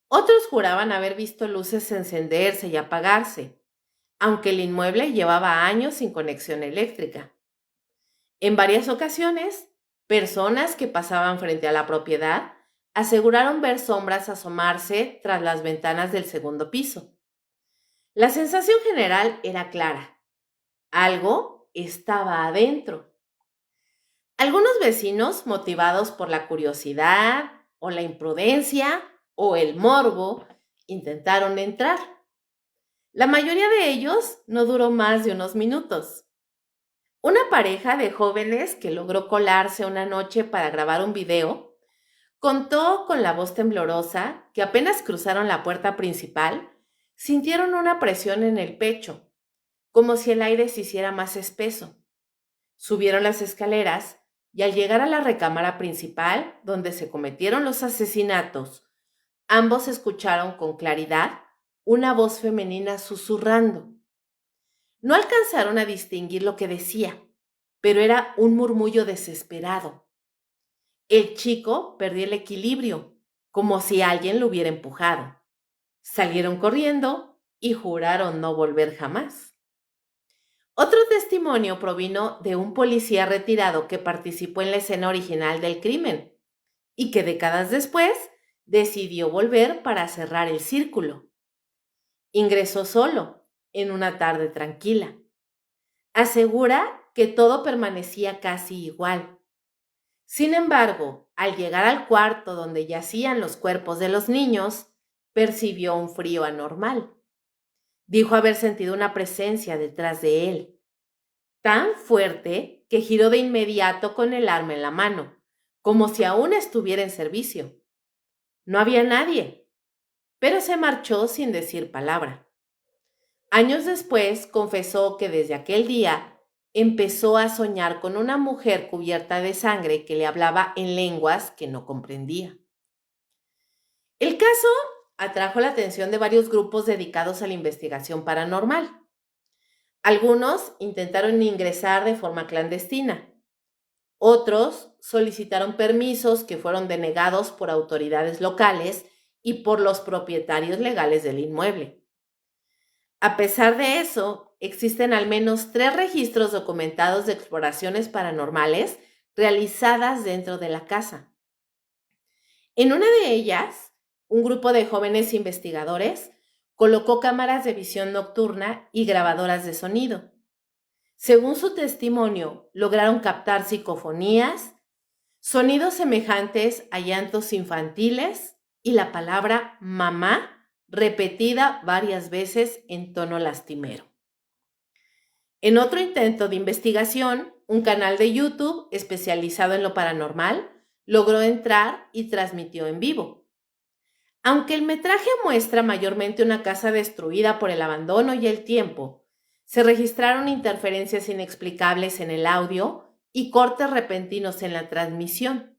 Otros juraban haber visto luces encenderse y apagarse, aunque el inmueble llevaba años sin conexión eléctrica. En varias ocasiones, personas que pasaban frente a la propiedad aseguraron ver sombras asomarse tras las ventanas del segundo piso. La sensación general era clara. Algo estaba adentro. Algunos vecinos, motivados por la curiosidad o la imprudencia o el morbo, intentaron entrar. La mayoría de ellos no duró más de unos minutos. Una pareja de jóvenes que logró colarse una noche para grabar un video contó con la voz temblorosa que apenas cruzaron la puerta principal, sintieron una presión en el pecho, como si el aire se hiciera más espeso. Subieron las escaleras y al llegar a la recámara principal, donde se cometieron los asesinatos, ambos escucharon con claridad una voz femenina susurrando. No alcanzaron a distinguir lo que decía, pero era un murmullo desesperado. El chico perdió el equilibrio, como si alguien lo hubiera empujado. Salieron corriendo y juraron no volver jamás. Otro testimonio provino de un policía retirado que participó en la escena original del crimen y que décadas después decidió volver para cerrar el círculo. Ingresó solo, en una tarde tranquila. Asegura que todo permanecía casi igual. Sin embargo, al llegar al cuarto donde yacían los cuerpos de los niños, percibió un frío anormal. Dijo haber sentido una presencia detrás de él, tan fuerte que giró de inmediato con el arma en la mano, como si aún estuviera en servicio. No había nadie, pero se marchó sin decir palabra. Años después confesó que desde aquel día empezó a soñar con una mujer cubierta de sangre que le hablaba en lenguas que no comprendía. El caso atrajo la atención de varios grupos dedicados a la investigación paranormal. Algunos intentaron ingresar de forma clandestina. Otros solicitaron permisos que fueron denegados por autoridades locales y por los propietarios legales del inmueble. A pesar de eso, existen al menos 3 registros documentados de exploraciones paranormales realizadas dentro de la casa. En una de ellas, un grupo de jóvenes investigadores colocó cámaras de visión nocturna y grabadoras de sonido. Según su testimonio, lograron captar psicofonías, sonidos semejantes a llantos infantiles y la palabra mamá repetida varias veces en tono lastimero. En otro intento de investigación, un canal de YouTube especializado en lo paranormal logró entrar y transmitió en vivo. Aunque el metraje muestra mayormente una casa destruida por el abandono y el tiempo, se registraron interferencias inexplicables en el audio y cortes repentinos en la transmisión.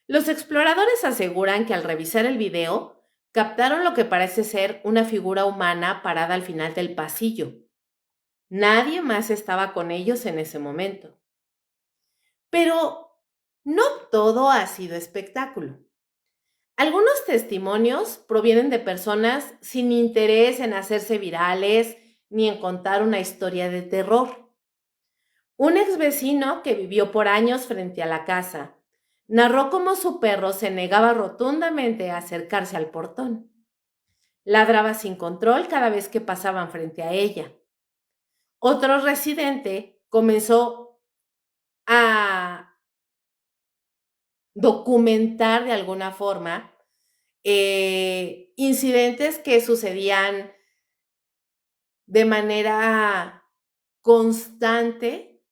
Los exploradores aseguran que al revisar el video, captaron lo que parece ser una figura humana parada al final del pasillo. Nadie más estaba con ellos en ese momento. Pero no todo ha sido espectáculo. Algunos testimonios provienen de personas sin interés en hacerse virales ni en contar una historia de terror. Un ex vecino que vivió por años frente a la casa narró cómo su perro se negaba rotundamente a acercarse al portón. Ladraba sin control cada vez que pasaban frente a ella. Otro residente a documentar de alguna forma incidentes que sucedían de manera constante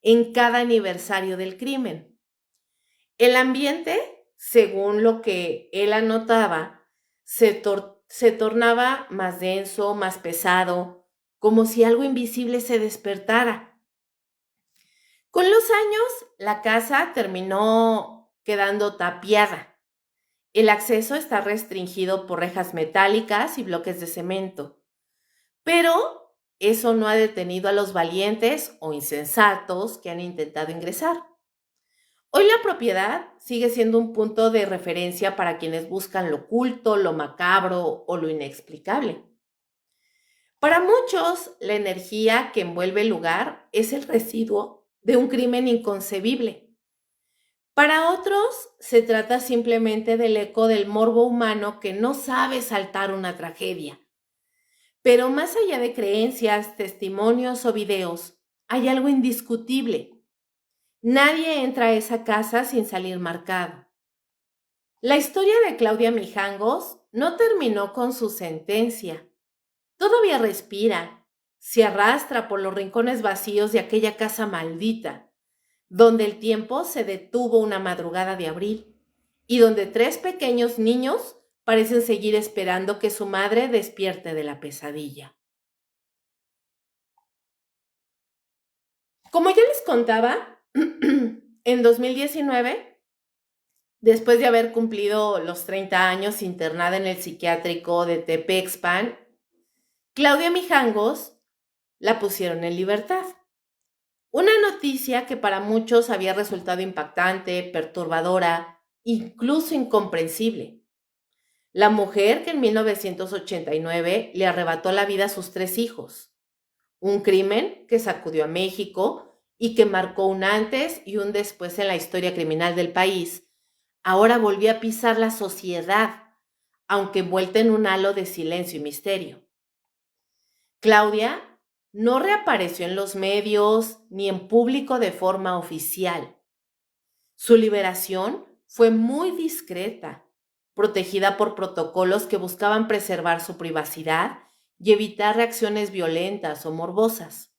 en cada aniversario del crimen. El ambiente, según lo que él anotaba, se tornaba más denso, más pesado, como si algo invisible se despertara. Con los años, la casa terminó quedando tapiada. El acceso está restringido por rejas metálicas y bloques de cemento. Pero eso no ha detenido a los valientes o insensatos que han intentado ingresar. Hoy la propiedad sigue siendo un punto de referencia para quienes buscan lo oculto, lo macabro o lo inexplicable. Para muchos, la energía que envuelve el lugar es el residuo de un crimen inconcebible. Para otros, se trata simplemente del eco del morbo humano que no sabe saltar una tragedia. Pero más allá de creencias, testimonios o videos, hay algo indiscutible. Nadie entra a esa casa sin salir marcado. La historia de Claudia Mijangos no terminó con su sentencia. Todavía respira, se arrastra por los rincones vacíos de aquella casa maldita, donde el tiempo se detuvo una madrugada de abril y donde 3 pequeños niños parecen seguir esperando que su madre despierte de la pesadilla. Como ya les contaba, en 2019, después de haber cumplido los 30 años internada en el psiquiátrico de Tepexpan, Claudia Mijangos la pusieron en libertad. Una noticia que para muchos había resultado impactante, perturbadora, incluso incomprensible. La mujer que en 1989 le arrebató la vida a sus 3 hijos. Un crimen que sacudió a México y que marcó un antes y un después en la historia criminal del país, ahora volvió a pisar la sociedad, aunque envuelta en un halo de silencio y misterio. Claudia no reapareció en los medios ni en público de forma oficial. Su liberación fue muy discreta, protegida por protocolos que buscaban preservar su privacidad y evitar reacciones violentas o morbosas.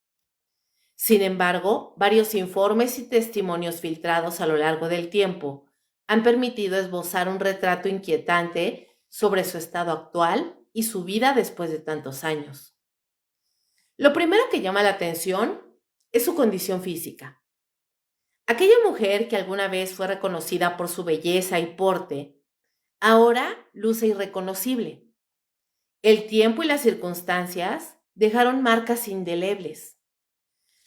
Sin embargo, varios informes y testimonios filtrados a lo largo del tiempo han permitido esbozar un retrato inquietante sobre su estado actual y su vida después de tantos años. Lo primero que llama la atención es su condición física. Aquella mujer que alguna vez fue reconocida por su belleza y porte, ahora luce irreconocible. El tiempo y las circunstancias dejaron marcas indelebles.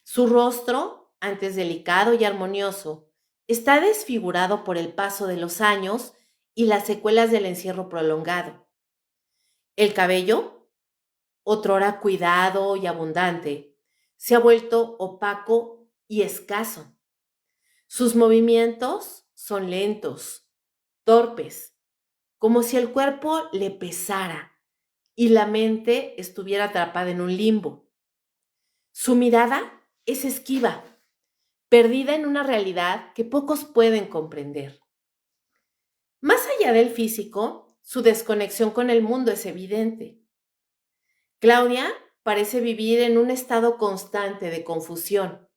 Su rostro, antes delicado y armonioso, está desfigurado por el paso de los años y las secuelas del encierro prolongado. El cabello, otrora cuidado y abundante, se ha vuelto opaco y escaso. Sus movimientos son lentos, torpes, como si el cuerpo le pesara y la mente estuviera atrapada en un limbo. Su mirada es esquiva, perdida en una realidad que pocos pueden comprender. Más allá del físico, su desconexión con el mundo es evidente. Claudia parece vivir en un estado constante de confusión.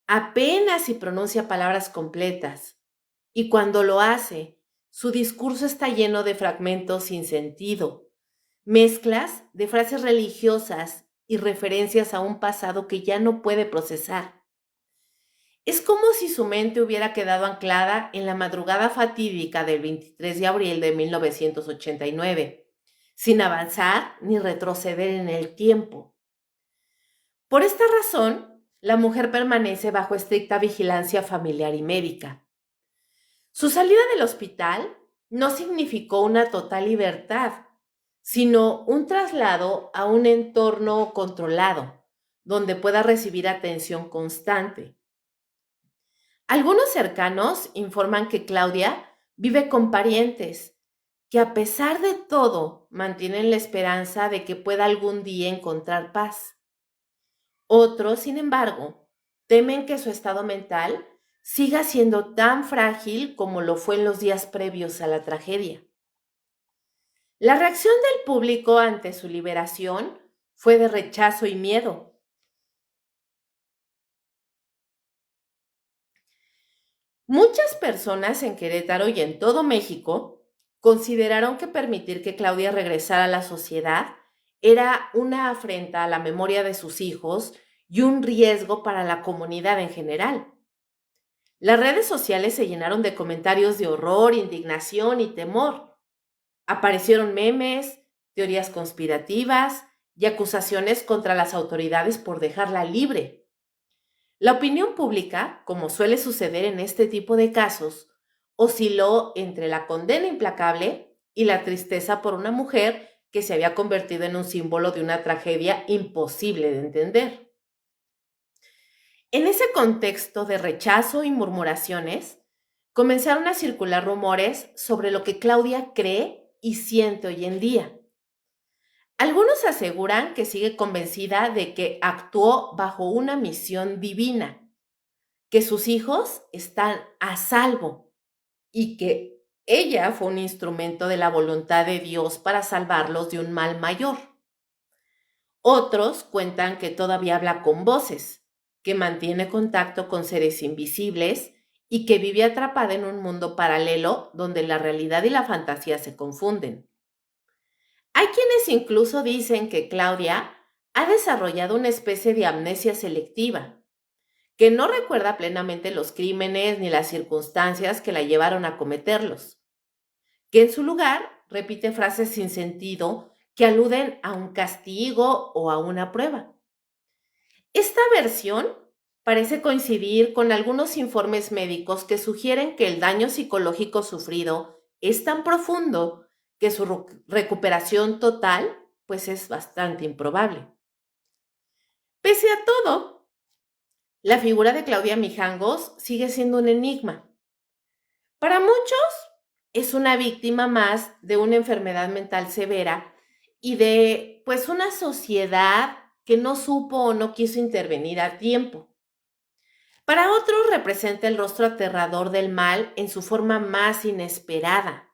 Apenas si pronuncia palabras completas, y cuando lo hace, su discurso está lleno de fragmentos sin sentido, mezclas de frases religiosas y referencias a un pasado que ya no puede procesar. Es como si su mente hubiera quedado anclada en la madrugada fatídica del 23 de abril de 1989, sin avanzar ni retroceder en el tiempo. Por esta razón, la mujer permanece bajo estricta vigilancia familiar y médica. Su salida del hospital no significó una total libertad, sino un traslado a un entorno controlado, donde pueda recibir atención constante. Algunos cercanos informan que Claudia vive con parientes, que a pesar de todo mantienen la esperanza de que pueda algún día encontrar paz. Otros, sin embargo, Temen que su estado mental siga siendo tan frágil como lo fue en los días previos a la tragedia. La reacción del público ante su liberación fue de rechazo y miedo. Muchas personas en Querétaro y en todo México consideraron que permitir que Claudia regresara a la sociedad era una afrenta a la memoria de sus hijos y un riesgo para la comunidad en general. Las redes sociales se llenaron de comentarios de horror, indignación y temor. Aparecieron memes, teorías conspirativas y acusaciones contra las autoridades por dejarla libre. La opinión pública, como suele suceder en este tipo de casos, osciló entre la condena implacable y la tristeza por una mujer que se había convertido en un símbolo de una tragedia imposible de entender. En ese contexto de rechazo y murmuraciones, comenzaron a circular rumores sobre lo que Claudia cree y siente hoy en día. Algunos aseguran que sigue convencida de que actuó bajo una misión divina, que sus hijos están a salvo y que ella fue un instrumento de la voluntad de Dios para salvarlos de un mal mayor. Otros cuentan que todavía habla con voces, que mantiene contacto con seres invisibles y que vive atrapada en un mundo paralelo donde la realidad y la fantasía se confunden. Hay quienes incluso dicen que Claudia ha desarrollado una especie de amnesia selectiva, que no recuerda plenamente los crímenes ni las circunstancias que la llevaron a cometerlos, que en su lugar repite frases sin sentido que aluden a un castigo o a una prueba. Esta versión parece coincidir con algunos informes médicos que sugieren que el daño psicológico sufrido es tan profundo que su recuperación total pues es bastante improbable. Pese a todo, la figura de Claudia Mijangos sigue siendo un enigma. Para muchos es una víctima más de una enfermedad mental severa y de pues una sociedad que no supo o no quiso intervenir a tiempo. Para otros representa el rostro aterrador del mal en su forma más inesperada.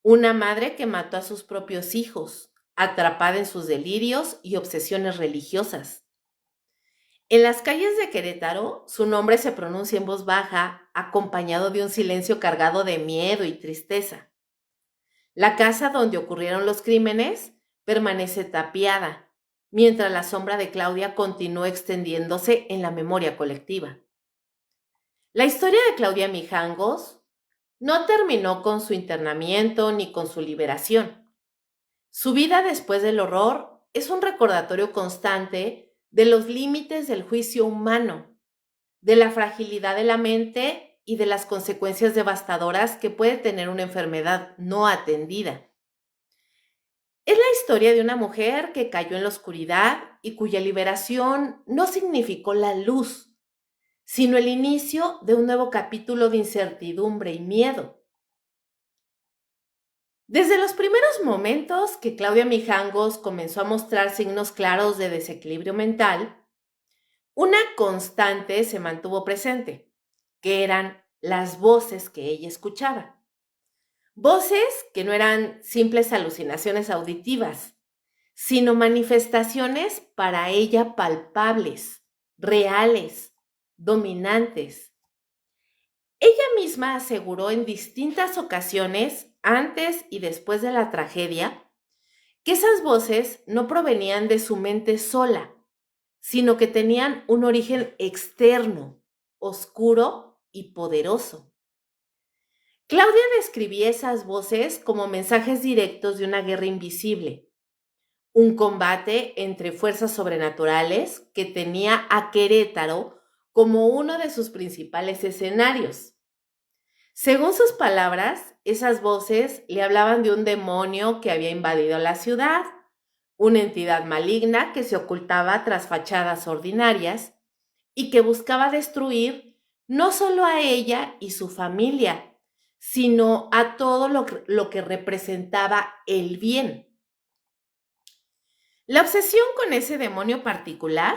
Una madre que mató a sus propios hijos, atrapada en sus delirios y obsesiones religiosas. En las calles de Querétaro, su nombre se pronuncia en voz baja, acompañado de un silencio cargado de miedo y tristeza. La casa donde ocurrieron los crímenes permanece tapiada, mientras la sombra de Claudia continúa extendiéndose en la memoria colectiva. La historia de Claudia Mijangos no terminó con su internamiento ni con su liberación. Su vida después del horror es un recordatorio constante de los límites del juicio humano, de la fragilidad de la mente y de las consecuencias devastadoras que puede tener una enfermedad no atendida. Es la historia de una mujer que cayó en la oscuridad y cuya liberación no significó la luz, sino el inicio de un nuevo capítulo de incertidumbre y miedo. Desde los primeros momentos que Claudia Mijangos comenzó a mostrar signos claros de desequilibrio mental, una constante se mantuvo presente, que eran las voces que ella escuchaba. Voces que no eran simples alucinaciones auditivas, sino manifestaciones para ella palpables, reales, dominantes. Ella misma aseguró en distintas ocasiones, antes y después de la tragedia, que esas voces no provenían de su mente sola, sino que tenían un origen externo, oscuro y poderoso. Claudia describía esas voces como mensajes directos de una guerra invisible, un combate entre fuerzas sobrenaturales que tenía a Querétaro como uno de sus principales escenarios. Según sus palabras, esas voces le hablaban de un demonio que había invadido la ciudad, una entidad maligna que se ocultaba tras fachadas ordinarias y que buscaba destruir no solo a ella y su familia, sino a todo lo que representaba el bien. La obsesión con ese demonio particular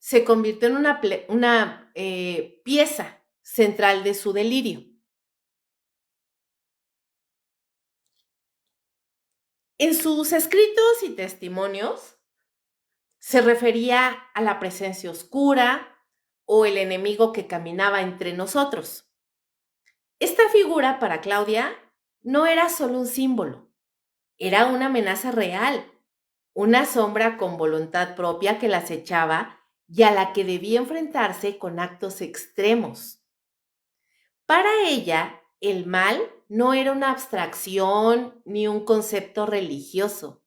se convirtió en una pieza central de su delirio. En sus escritos y testimonios se refería a la presencia oscura o el enemigo que caminaba entre nosotros. Esta figura para Claudia no era solo un símbolo, era una amenaza real, una sombra con voluntad propia que la acechaba y a la que debía enfrentarse con actos extremos. Para ella, el mal no era una abstracción ni un concepto religioso,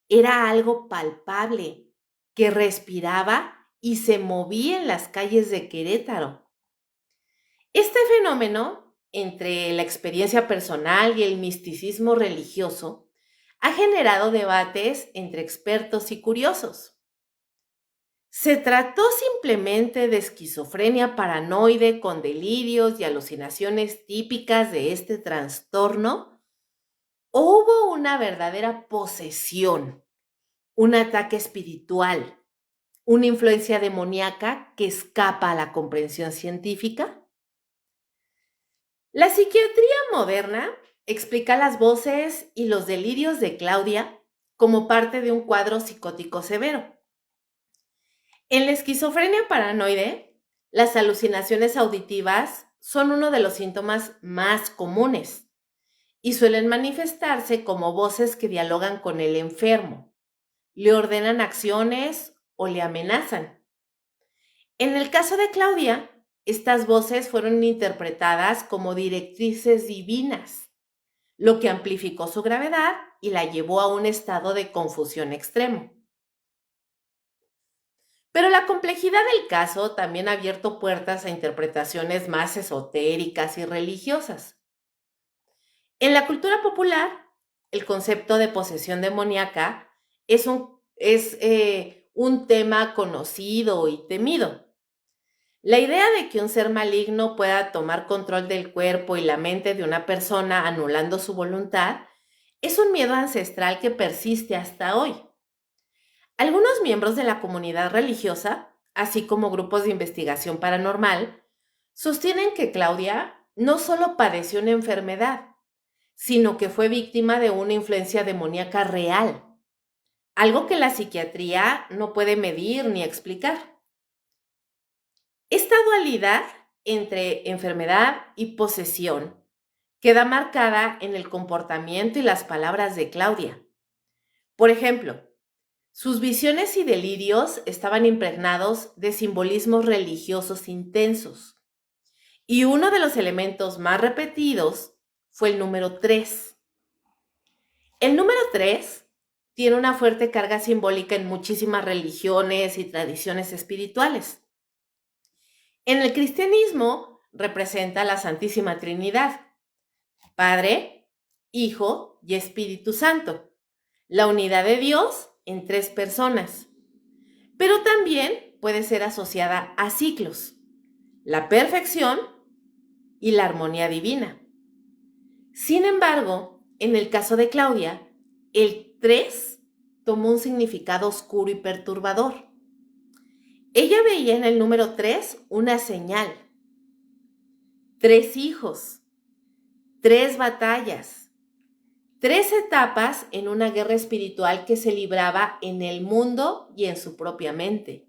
era algo palpable que respiraba y se movía en las calles de Querétaro. Este fenómeno, entre la experiencia personal y el misticismo religioso, ha generado debates entre expertos y curiosos. ¿Se trató simplemente de esquizofrenia paranoide con delirios y alucinaciones típicas de este trastorno? ¿O hubo una verdadera posesión, un ataque espiritual, una influencia demoníaca que escapa a la comprensión científica? La psiquiatría moderna explica las voces y los delirios de Claudia como parte de un cuadro psicótico severo. En la esquizofrenia paranoide, las alucinaciones auditivas son uno de los síntomas más comunes y suelen manifestarse como voces que dialogan con el enfermo, le ordenan acciones o le amenazan. En el caso de Claudia, estas voces fueron interpretadas como directrices divinas, lo que amplificó su gravedad y la llevó a un estado de confusión extremo. Pero la complejidad del caso también ha abierto puertas a interpretaciones más esotéricas y religiosas. En la cultura popular, el concepto de posesión demoníaca es un tema conocido y temido. La idea de que un ser maligno pueda tomar control del cuerpo y la mente de una persona anulando su voluntad es un miedo ancestral que persiste hasta hoy. Algunos miembros de la comunidad religiosa, así como grupos de investigación paranormal, sostienen que Claudia no solo padeció una enfermedad, sino que fue víctima de una influencia demoníaca real, algo que la psiquiatría no puede medir ni explicar. Esta dualidad entre enfermedad y posesión queda marcada en el comportamiento y las palabras de Claudia. Por ejemplo, sus visiones y delirios estaban impregnados de simbolismos religiosos intensos, y uno de los elementos más repetidos fue el número 3. El número 3 tiene una fuerte carga simbólica en muchísimas religiones y tradiciones espirituales. En el cristianismo representa la Santísima Trinidad, Padre, Hijo y Espíritu Santo, la unidad de Dios en 3 personas. Pero también puede ser asociada a ciclos, la perfección y la armonía divina. Sin embargo, en el caso de Claudia, el 3 tomó un significado oscuro y perturbador. Ella veía en el número 3 una señal, 3 hijos, 3 batallas, 3 etapas en una guerra espiritual que se libraba en el mundo y en su propia mente.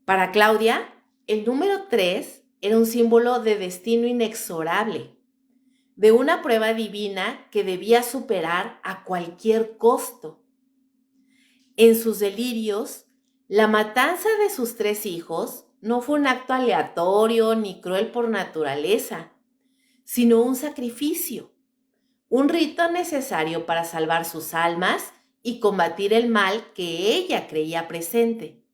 Para Claudia, el número 3 era un símbolo de destino inexorable, de una prueba divina que debía superar a cualquier costo. En sus delirios, la matanza de sus 3 hijos no fue un acto aleatorio ni cruel por naturaleza, sino un sacrificio, un rito necesario para salvar sus almas y combatir el mal que ella creía presente.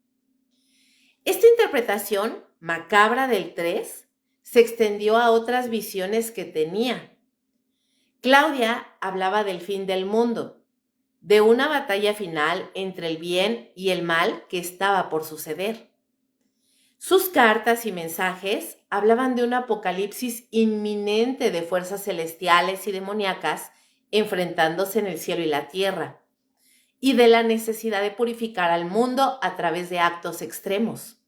Esta interpretación macabra del 3 se extendió a otras visiones que tenía. Claudia hablaba del fin del mundo, de una batalla final entre el bien y el mal que estaba por suceder. Sus cartas y mensajes hablaban de un apocalipsis inminente de fuerzas celestiales y demoníacas enfrentándose en el cielo y la tierra, y de la necesidad de purificar al mundo a través de actos extremos.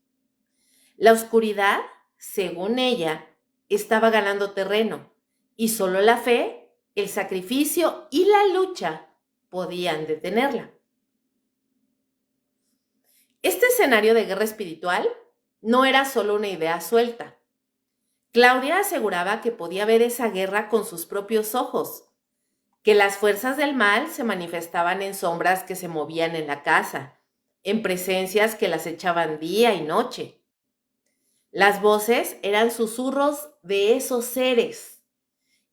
La oscuridad, según ella, estaba ganando terreno y solo la fe, el sacrificio y la lucha podían detenerla. Este escenario de guerra espiritual no era solo una idea suelta. Claudia aseguraba que podía ver esa guerra con sus propios ojos, que las fuerzas del mal se manifestaban en sombras que se movían en la casa, en presencias que las echaban día y noche. Las voces eran susurros de esos seres,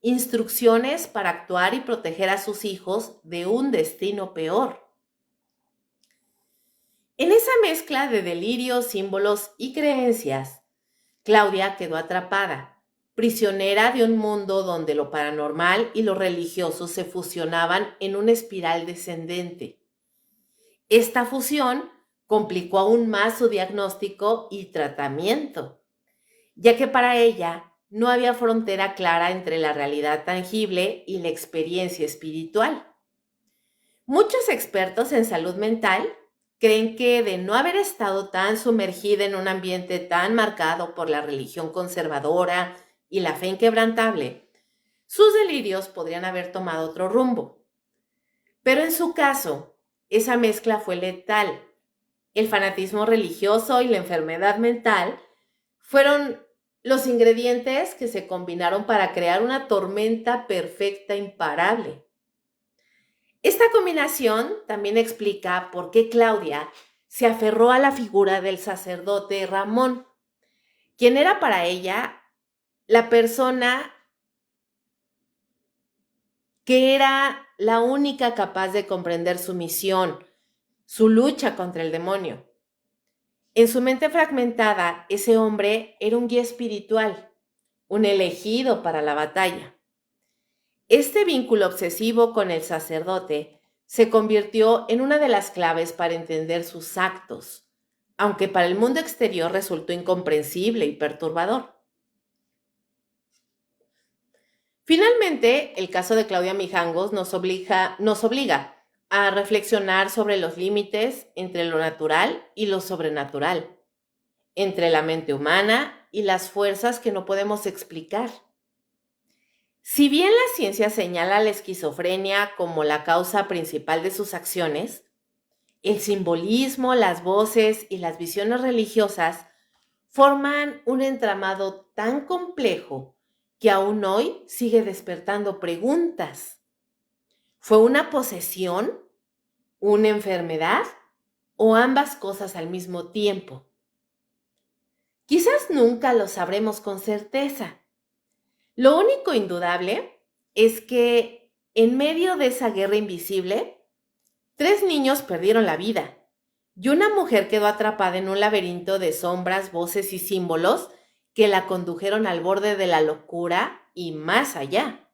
instrucciones para actuar y proteger a sus hijos de un destino peor. En esa mezcla de delirios, símbolos y creencias, Claudia quedó atrapada, prisionera de un mundo donde lo paranormal y lo religioso se fusionaban en una espiral descendente. Esta fusión complicó aún más su diagnóstico y tratamiento, ya que para ella no había frontera clara entre la realidad tangible y la experiencia espiritual. Muchos expertos en salud mental creen que de no haber estado tan sumergida en un ambiente tan marcado por la religión conservadora y la fe inquebrantable, sus delirios podrían haber tomado otro rumbo. Pero en su caso, esa mezcla fue letal. El fanatismo religioso y la enfermedad mental fueron los ingredientes que se combinaron para crear una tormenta perfecta imparable. Esta combinación también explica por qué Claudia se aferró a la figura del sacerdote Ramón, quien era para ella la persona que era la única capaz de comprender su misión, su lucha contra el demonio. En su mente fragmentada, ese hombre era un guía espiritual, un elegido para la batalla. Este vínculo obsesivo con el sacerdote se convirtió en una de las claves para entender sus actos, aunque para el mundo exterior resultó incomprensible y perturbador. Finalmente, el caso de Claudia Mijangos nos obliga a reflexionar sobre los límites entre lo natural y lo sobrenatural, entre la mente humana y las fuerzas que no podemos explicar. Si bien la ciencia señala la esquizofrenia como la causa principal de sus acciones, el simbolismo, las voces y las visiones religiosas forman un entramado tan complejo que aún hoy sigue despertando preguntas. ¿Fue una posesión, una enfermedad o ambas cosas al mismo tiempo? Quizás nunca lo sabremos con certeza. Lo único indudable es que en medio de esa guerra invisible, 3 niños perdieron la vida y una mujer quedó atrapada en un laberinto de sombras, voces y símbolos que la condujeron al borde de la locura y más allá.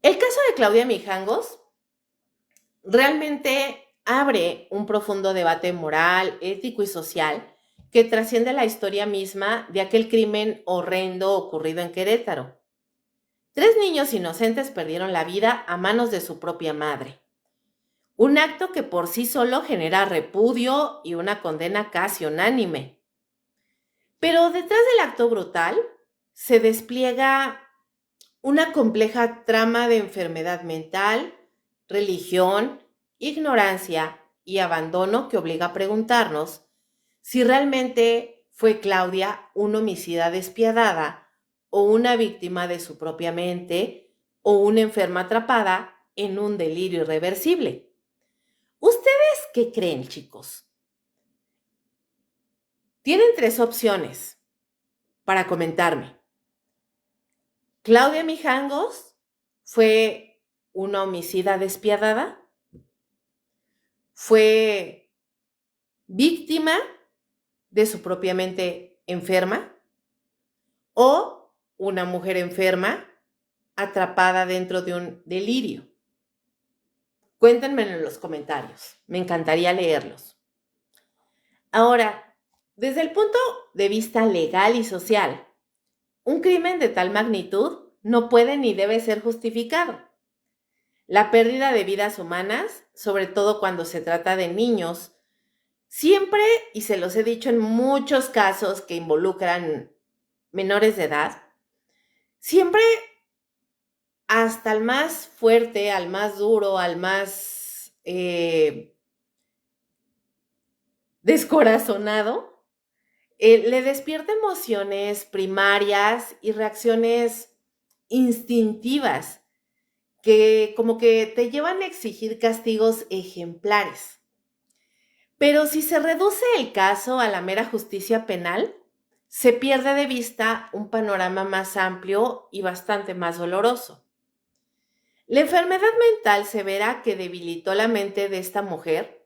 El caso de Claudia Mijangos realmente abre un profundo debate moral, ético y social que trasciende la historia misma de aquel crimen horrendo ocurrido en Querétaro. 3 niños inocentes perdieron la vida a manos de su propia madre. Un acto que por sí solo genera repudio y una condena casi unánime. Pero detrás del acto brutal se despliega una compleja trama de enfermedad mental, religión, ignorancia y abandono que obliga a preguntarnos si realmente fue Claudia una homicida despiadada o una víctima de su propia mente o una enferma atrapada en un delirio irreversible. ¿Ustedes qué creen, chicos? Tienen 3 opciones para comentarme. ¿Claudia Mijangos fue una homicida despiadada? ¿Fue víctima de su propia mente enferma? ¿O una mujer enferma atrapada dentro de un delirio? Cuéntenmelo en los comentarios. Me encantaría leerlos. Ahora, desde el punto de vista legal y social, un crimen de tal magnitud no puede ni debe ser justificado. La pérdida de vidas humanas, sobre todo cuando se trata de niños, siempre, y se los he dicho en muchos casos que involucran menores de edad, siempre hasta el más fuerte, al más duro, al más descorazonado, le despierta emociones primarias y reacciones instintivas que como que te llevan a exigir castigos ejemplares. Pero si se reduce el caso a la mera justicia penal, se pierde de vista un panorama más amplio y bastante más doloroso. La enfermedad mental severa que debilitó la mente de esta mujer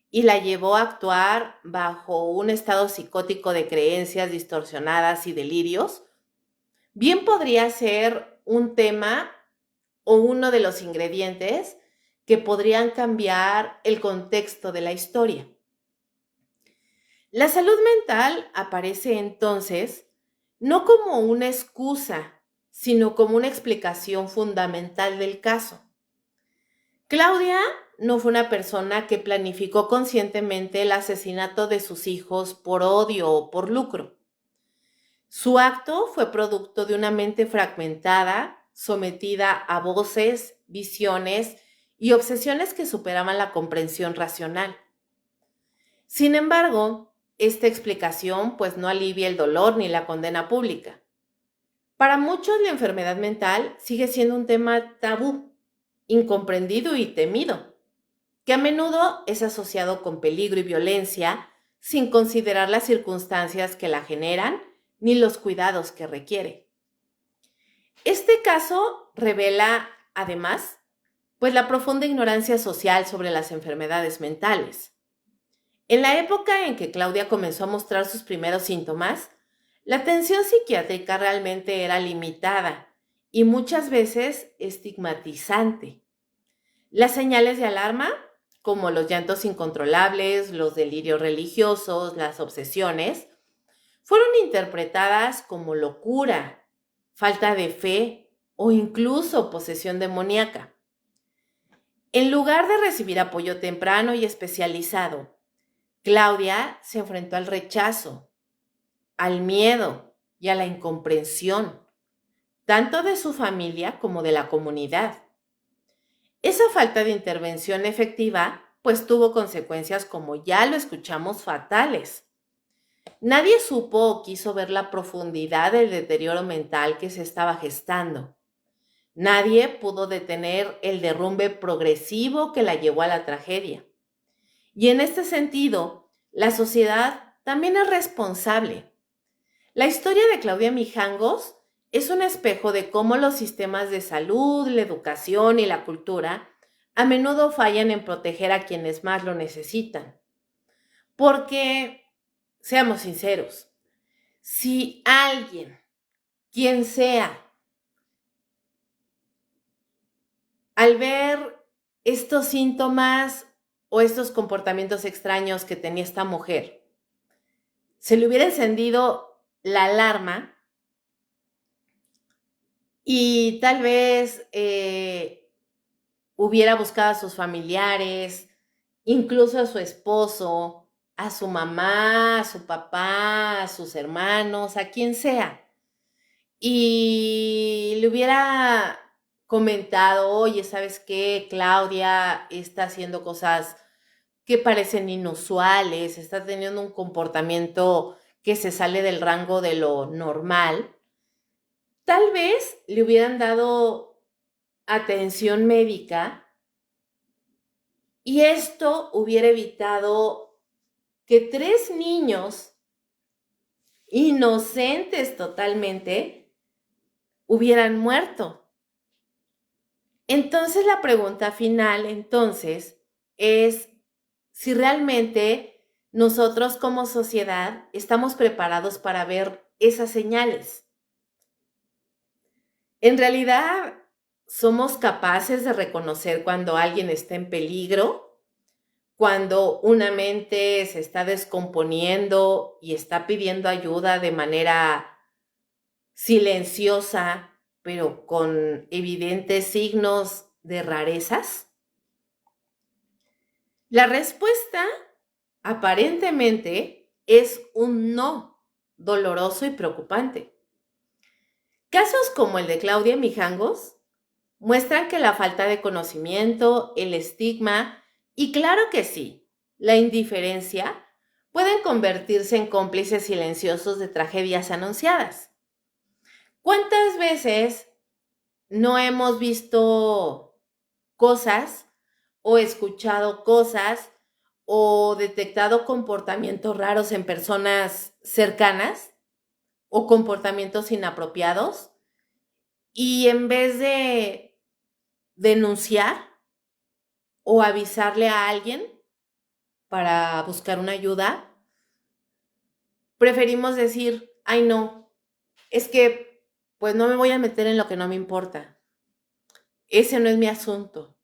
y la llevó a actuar bajo un estado psicótico de creencias distorsionadas y delirios, bien podría ser un tema o uno de los ingredientes que podrían cambiar el contexto de la historia. La salud mental aparece entonces no como una excusa, sino como una explicación fundamental del caso. Claudia no fue una persona que planificó conscientemente el asesinato de sus hijos por odio o por lucro. Su acto fue producto de una mente fragmentada, sometida a voces, visiones y obsesiones que superaban la comprensión racional. Sin embargo, esta explicación pues no alivia el dolor ni la condena pública. Para muchos la enfermedad mental sigue siendo un tema tabú, incomprendido y temido, que a menudo es asociado con peligro y violencia sin considerar las circunstancias que la generan ni los cuidados que requiere. Este caso revela, además, pues la profunda ignorancia social sobre las enfermedades mentales. En la época en que Claudia comenzó a mostrar sus primeros síntomas, la atención psiquiátrica realmente era limitada y muchas veces estigmatizante. Las señales de alarma, como los llantos incontrolables, los delirios religiosos, las obsesiones, fueron interpretadas como locura, falta de fe o incluso posesión demoníaca. En lugar de recibir apoyo temprano y especializado, Claudia se enfrentó al rechazo, al miedo y a la incomprensión, tanto de su familia como de la comunidad. Esa falta de intervención efectiva, pues tuvo consecuencias, como ya lo escuchamos, fatales. Nadie supo o quiso ver la profundidad del deterioro mental que se estaba gestando. Nadie pudo detener el derrumbe progresivo que la llevó a la tragedia. Y en este sentido, la sociedad también es responsable. La historia de Claudia Mijangos es un espejo de cómo los sistemas de salud, la educación y la cultura a menudo fallan en proteger a quienes más lo necesitan. Porque, seamos sinceros, si alguien, quien sea, al ver estos síntomas o estos comportamientos extraños que tenía esta mujer, se le hubiera encendido la alarma y tal vez hubiera buscado a sus familiares, incluso a su esposo, a su mamá, a su papá, a sus hermanos, a quien sea, y le hubiera comentado: oye, ¿sabes qué? Claudia está haciendo cosas que parecen inusuales, está teniendo un comportamiento que se sale del rango de lo normal. Tal vez le hubieran dado atención médica y esto hubiera evitado que 3 niños inocentes totalmente hubieran muerto. Entonces la pregunta final es si realmente nosotros como sociedad estamos preparados para ver esas señales. En realidad, ¿somos capaces de reconocer cuando alguien está en peligro? Cuando una mente se está descomponiendo y está pidiendo ayuda de manera silenciosa, pero con evidentes signos de rarezas? La respuesta aparentemente es un no, doloroso y preocupante. Casos como el de Claudia Mijangos muestran que la falta de conocimiento, el estigma y, claro que sí, la indiferencia pueden convertirse en cómplices silenciosos de tragedias anunciadas. ¿Cuántas veces no hemos visto cosas o escuchado cosas o detectado comportamientos raros en personas cercanas o comportamientos inapropiados? Y en vez de denunciar o avisarle a alguien para buscar una ayuda, preferimos decir, ay no, es que pues no me voy a meter en lo que no me importa. Ese no es mi asunto.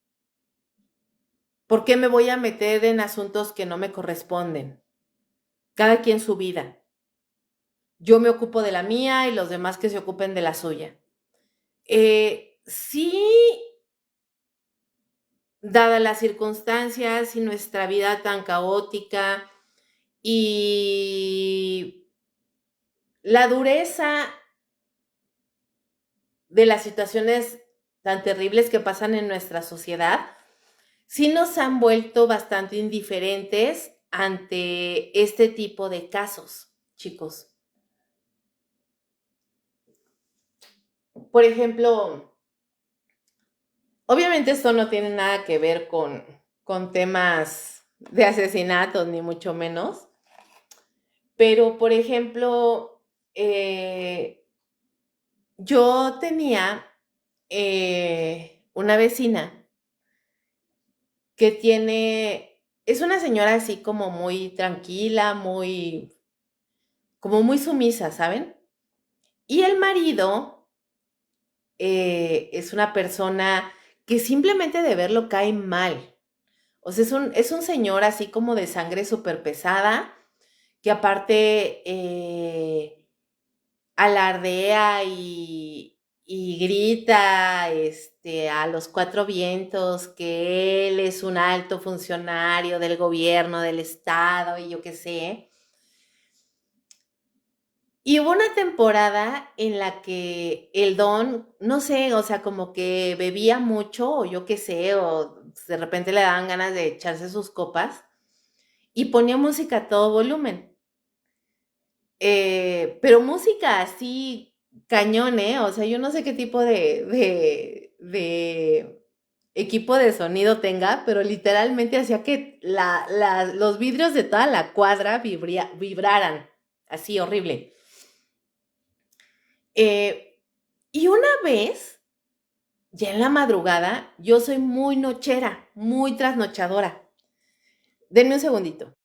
¿Por qué me voy a meter en asuntos que no me corresponden? Cada quien su vida. Yo me ocupo de la mía y los demás que se ocupen de la suya. Sí, dadas las circunstancias y nuestra vida tan caótica y la dureza de las situaciones tan terribles que pasan en nuestra sociedad, sí nos han vuelto bastante indiferentes ante este tipo de casos, chicos. Por ejemplo, obviamente esto no tiene nada que ver con temas de asesinatos, ni mucho menos, pero por ejemplo, yo tenía una vecina que es una señora así como muy tranquila, como muy sumisa, ¿saben? Y el marido es una persona que simplemente de verlo cae mal. O sea, es un señor así como de sangre súper pesada, que aparte alardea y grita a los cuatro vientos que él es un alto funcionario del gobierno, del estado y yo qué sé. Y hubo una temporada en la que el don, no sé, o sea, como que bebía mucho o yo qué sé, o de repente le daban ganas de echarse sus copas y ponía música a todo volumen. Pero música así cañón, ¿eh? O sea, yo no sé qué tipo de equipo de sonido tenga, pero literalmente hacía que los vidrios de toda la cuadra vibraran. Así, horrible. Eh, y una vez, ya en la madrugada, yo soy muy nochera, muy trasnochadora. Denme un segundito.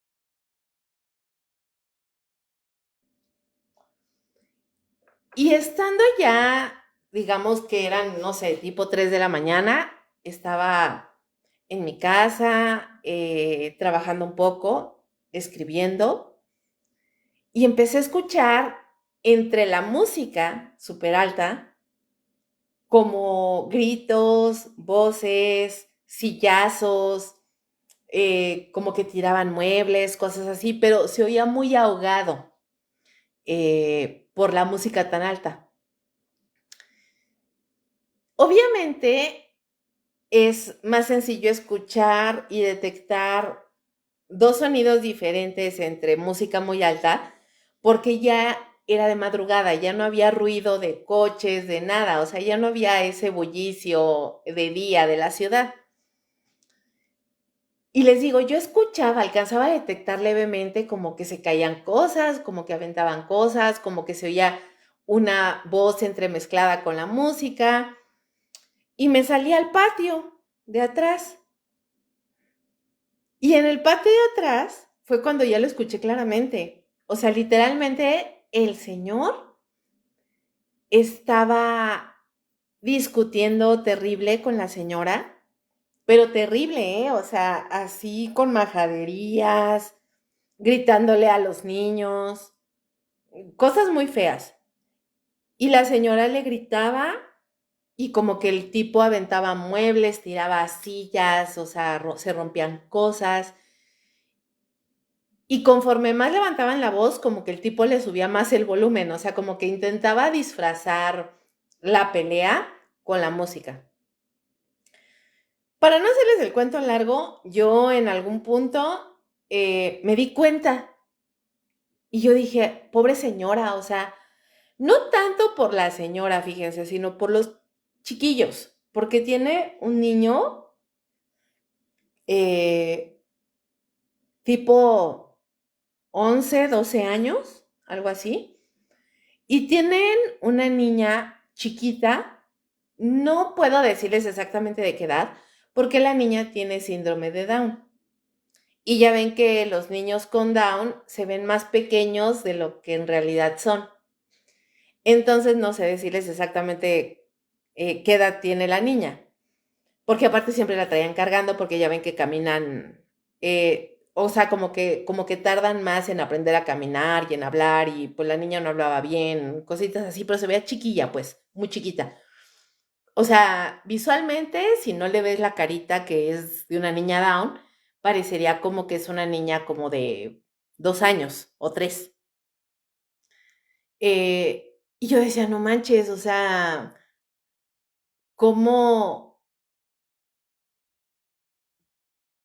Y estando ya, digamos que eran, no sé, tipo 3 de la mañana, estaba en mi casa, trabajando un poco, escribiendo, y empecé a escuchar entre la música súper alta, como gritos, voces, sillazos, como que tiraban muebles, cosas así, pero se oía muy ahogado por la música tan alta. Obviamente es más sencillo escuchar y detectar dos sonidos diferentes entre música muy alta, porque ya era de madrugada, ya no había ruido de coches, de nada, o sea, ya no había ese bullicio de día de la ciudad. Y les digo, yo escuchaba, alcanzaba a detectar levemente como que se caían cosas, como que aventaban cosas, como que se oía una voz entremezclada con la música, y me salí al patio de atrás. Y en el patio de atrás fue cuando ya lo escuché claramente. O sea, literalmente el señor estaba discutiendo terrible con la señora, pero terrible, ¿eh? O sea, así con majaderías, gritándole a los niños, cosas muy feas. Y la señora le gritaba y como que el tipo aventaba muebles, tiraba sillas, o sea, se rompían cosas. Y conforme más levantaban la voz, como que el tipo le subía más el volumen, o sea, como que intentaba disfrazar la pelea con la música. Para no hacerles el cuento largo, yo en algún punto me di cuenta y yo dije, pobre señora, o sea, no tanto por la señora, fíjense, sino por los chiquillos, porque tiene un niño eh, tipo 11, 12 años, algo así, y tienen una niña chiquita, no puedo decirles exactamente de qué edad, porque la niña tiene síndrome de Down. Y ya ven que los niños con Down se ven más pequeños de lo que en realidad son. Entonces no sé decirles exactamente qué edad tiene la niña, porque aparte siempre la traían cargando porque ya ven que caminan, o sea, como que tardan más en aprender a caminar y en hablar y pues la niña no hablaba bien, cositas así, pero se veía chiquilla, pues, muy chiquita. O sea, visualmente, si no le ves la carita que es de una niña Down, parecería como que es una niña como de 2 años o 3. Y yo decía, no manches, o sea, ¿cómo,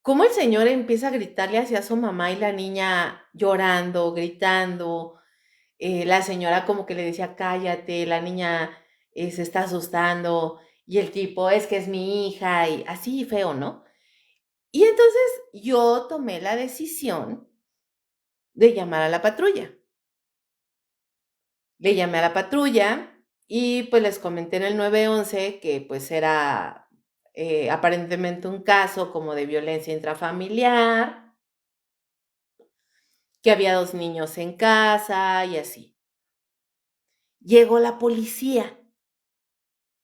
cómo el señor empieza a gritarle hacia su mamá y la niña llorando, gritando? La señora como que le decía, cállate, la niña se está asustando, y el tipo, es que es mi hija, y así feo, ¿no? Y entonces yo tomé la decisión de llamar a la patrulla. Le llamé a la patrulla y pues les comenté en el 911 que pues era aparentemente un caso como de violencia intrafamiliar, que había 2 niños en casa y así. Llegó la policía.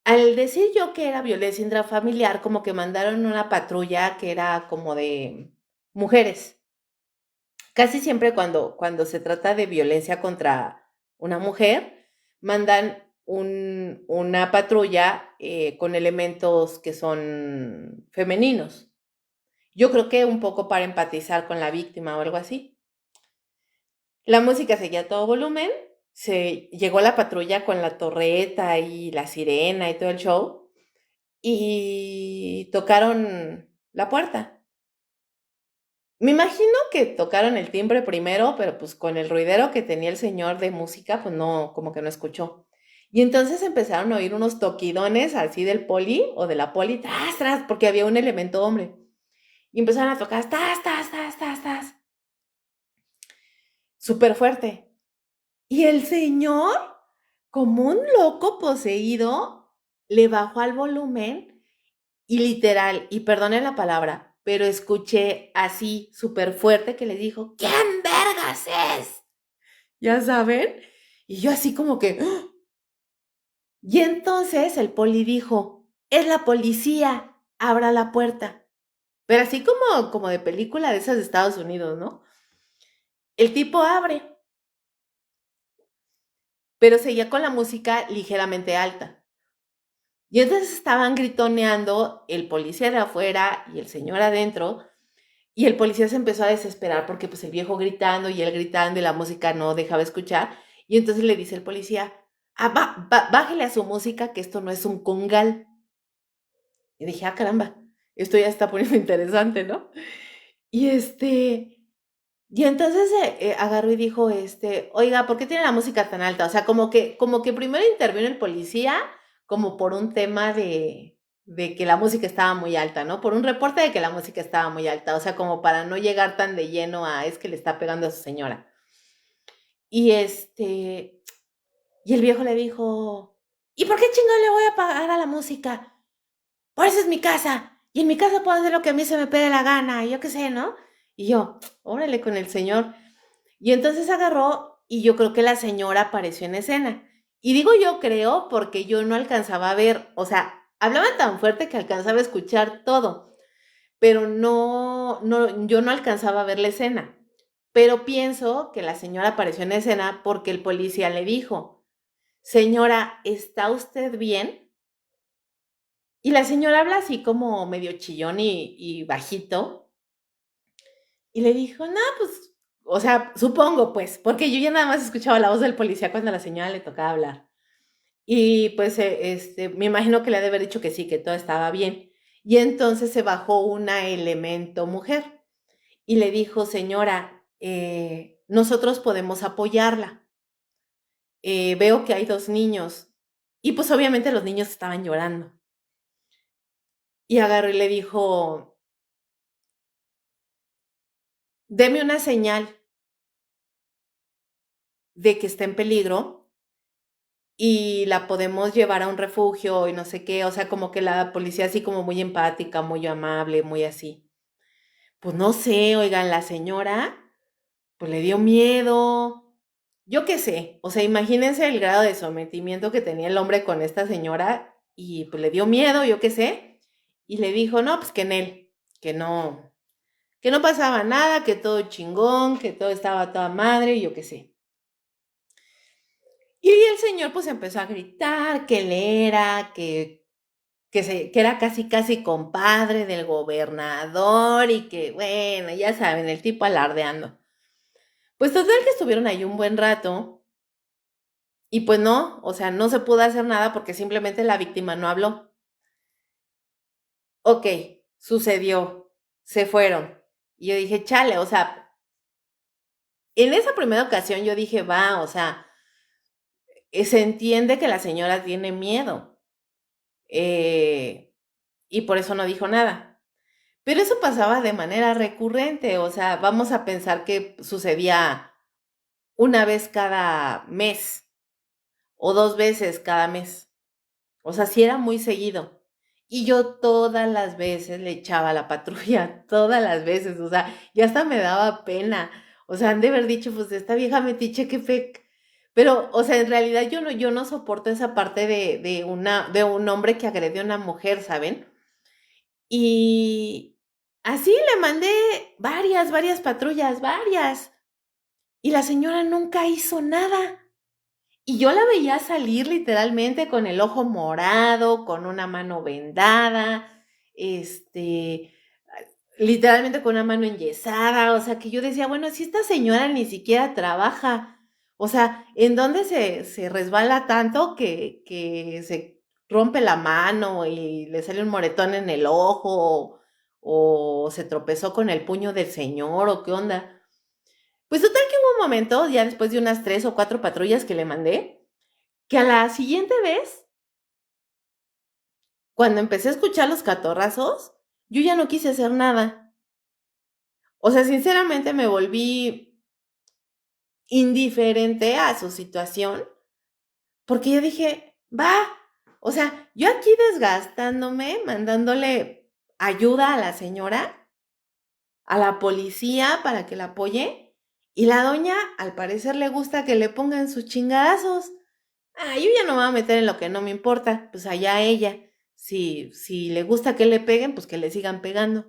Al decir yo que era violencia intrafamiliar, como que mandaron una patrulla que era como de mujeres. Casi siempre cuando se trata de violencia contra una mujer, mandan una patrulla con elementos que son femeninos. Yo creo que un poco para empatizar con la víctima o algo así. La música seguía a todo volumen, se llegó la patrulla con la torreta y la sirena y todo el show y tocaron la puerta. Me imagino que tocaron el timbre primero, pero pues con el ruidero que tenía el señor de música, pues no, como que no escuchó. Y entonces empezaron a oír unos toquidones así del poli o de la poli, tras, tras, porque había un elemento hombre. Y empezaron a tocar, tas, tas, tas, tas, tas, súper fuerte. Y el señor, como un loco poseído, le bajó al volumen y literal, y perdone la palabra, pero escuché así súper fuerte que le dijo, ¿quién vergas es? ¿Ya saben? Y yo así como que... ¡ah! Y entonces el poli dijo, es la policía, abra la puerta. Pero así como de película de esas de Estados Unidos, ¿no? El tipo abre, pero seguía con la música ligeramente alta. Y entonces estaban gritoneando el policía de afuera y el señor adentro. Y el policía se empezó a desesperar porque pues el viejo gritando y él gritando y la música no dejaba escuchar. Y entonces le dice el policía, bájele a su música que esto no es un congal. Y dije, ah, caramba, esto ya está poniendo interesante, ¿no? Y y entonces agarró y dijo, oiga, ¿por qué tiene la música tan alta? O sea, como que primero intervino el policía como por un tema de que la música estaba muy alta, ¿no? Por un reporte de que la música estaba muy alta, o sea, como para no llegar tan de lleno a es que le está pegando a su señora. Y y el viejo le dijo, ¿y por qué chingado le voy a pagar a la música? Por eso es mi casa. Y en mi casa puedo hacer lo que a mí se me pegue la gana, y yo qué sé, ¿no? Y yo, órale con el señor. Y entonces agarró y yo creo que la señora apareció en escena. Y digo yo creo porque yo no alcanzaba a ver, o sea, hablaba tan fuerte que alcanzaba a escuchar todo, pero yo no alcanzaba a ver la escena. Pero pienso que la señora apareció en escena porque el policía le dijo, señora, ¿está usted bien? Y la señora habla así como medio chillón y bajito. Y le dijo, no, pues, o sea, supongo, pues, porque yo ya nada más escuchaba la voz del policía cuando a la señora le tocaba hablar. Y pues, me imagino que le ha de haber dicho que sí, que todo estaba bien. Y entonces se bajó una elemento mujer y le dijo, señora, nosotros podemos apoyarla. Veo que hay 2 niños. Y pues obviamente los niños estaban llorando. Y agarró y le dijo, deme una señal de que está en peligro y la podemos llevar a un refugio y no sé qué. O sea, como que la policía así como muy empática, muy amable, muy así. Pues no sé, oigan, la señora, pues le dio miedo. Yo qué sé, o sea, imagínense el grado de sometimiento que tenía el hombre con esta señora y pues le dio miedo, yo qué sé, y le dijo, no, pues que en él, que no pasaba nada, que todo chingón, que todo estaba a toda madre, yo qué sé. Y el señor pues empezó a gritar que él era, que era casi casi compadre del gobernador y que, bueno, ya saben, el tipo alardeando. Pues total que estuvieron ahí un buen rato y pues no, o sea, no se pudo hacer nada porque simplemente la víctima no habló. Ok, sucedió, se fueron. Y yo dije, chale, o sea, en esa primera ocasión yo dije, va, o sea, se entiende que la señora tiene miedo y por eso no dijo nada. Pero eso pasaba de manera recurrente, o sea, vamos a pensar que sucedía una vez cada mes o 2 veces cada mes. O sea, sí era muy seguido. Y yo todas las veces le echaba a la patrulla, todas las veces, o sea, ya hasta me daba pena. O sea, han de haber dicho, pues esta vieja metiche, qué fe. Pero, o sea, en realidad yo no soporto esa parte de un hombre que agrede a una mujer, ¿saben? Y así le mandé varias patrullas, varias. Y la señora nunca hizo nada. Y yo la veía salir literalmente con el ojo morado, con una mano vendada, este, literalmente con una mano enyesada, o sea, que yo decía, bueno, si esta señora ni siquiera trabaja, o sea, ¿en dónde se resbala tanto que se rompe la mano y le sale un moretón en el ojo, o se tropezó con el puño del señor, o qué onda? Pues total que hubo un momento, ya después de unas 3 o 4 patrullas que le mandé, que a la siguiente vez, cuando empecé a escuchar los catorrazos, yo ya no quise hacer nada. O sea, sinceramente me volví indiferente a su situación, porque yo dije, va, o sea, yo aquí desgastándome, mandándole ayuda a la señora, a la policía para que la apoye, y la doña al parecer le gusta que le pongan sus chingadazos. Ah, yo ya no me voy a meter en lo que no me importa, pues allá ella. Si le gusta que le peguen, pues que le sigan pegando.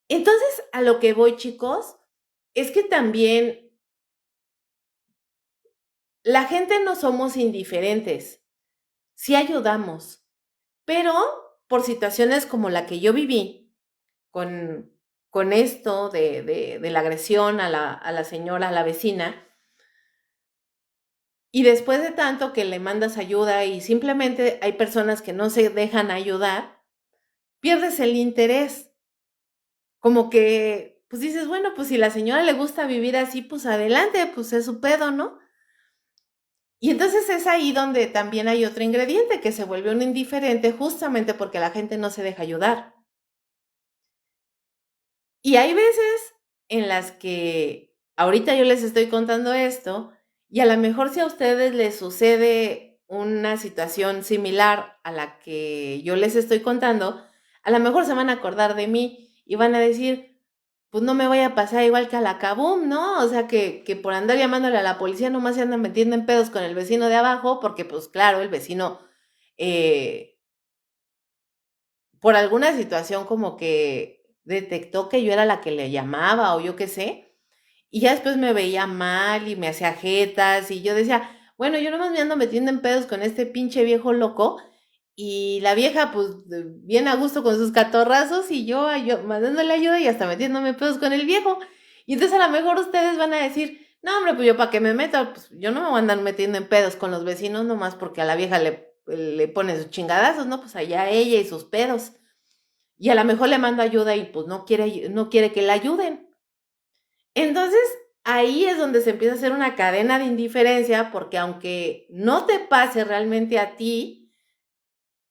Entonces, a lo que voy, chicos, es que también la gente no somos indiferentes, sí ayudamos, pero por situaciones como la que yo viví, con, con esto de la agresión a la señora, a la vecina, y después de tanto que le mandas ayuda y simplemente hay personas que no se dejan ayudar, pierdes el interés. Como que, pues dices, bueno, pues si la señora le gusta vivir así, pues adelante, pues es su pedo, ¿no? Y entonces es ahí donde también hay otro ingrediente que se vuelve un indiferente justamente porque la gente no se deja ayudar. Y hay veces en las que ahorita yo les estoy contando esto y a lo mejor si a ustedes les sucede una situación similar a la que yo les estoy contando, a lo mejor se van a acordar de mí y van a decir, pues no me vaya a pasar igual que a la Kabum, ¿no? O sea, que por andar llamándole a la policía nomás se andan metiendo en pedos con el vecino de abajo, porque pues claro, el vecino, eh, por alguna situación como que detectó que yo era la que le llamaba o yo qué sé, y ya después me veía mal y me hacía jetas y yo decía, bueno, yo nomás me ando metiendo en pedos con este pinche viejo loco y la vieja, pues, bien a gusto con sus catorrazos y yo mandándole ayuda y hasta metiéndome pedos con el viejo. Y entonces a lo mejor ustedes van a decir, no, hombre, pues yo para qué me meto, pues yo no me voy a andar metiendo en pedos con los vecinos nomás porque a la vieja le pone sus chingadazos, ¿no? Pues allá ella y sus pedos. Y a lo mejor le mando ayuda y pues no quiere que la ayuden. Entonces, ahí es donde se empieza a hacer una cadena de indiferencia porque aunque no te pase realmente a ti,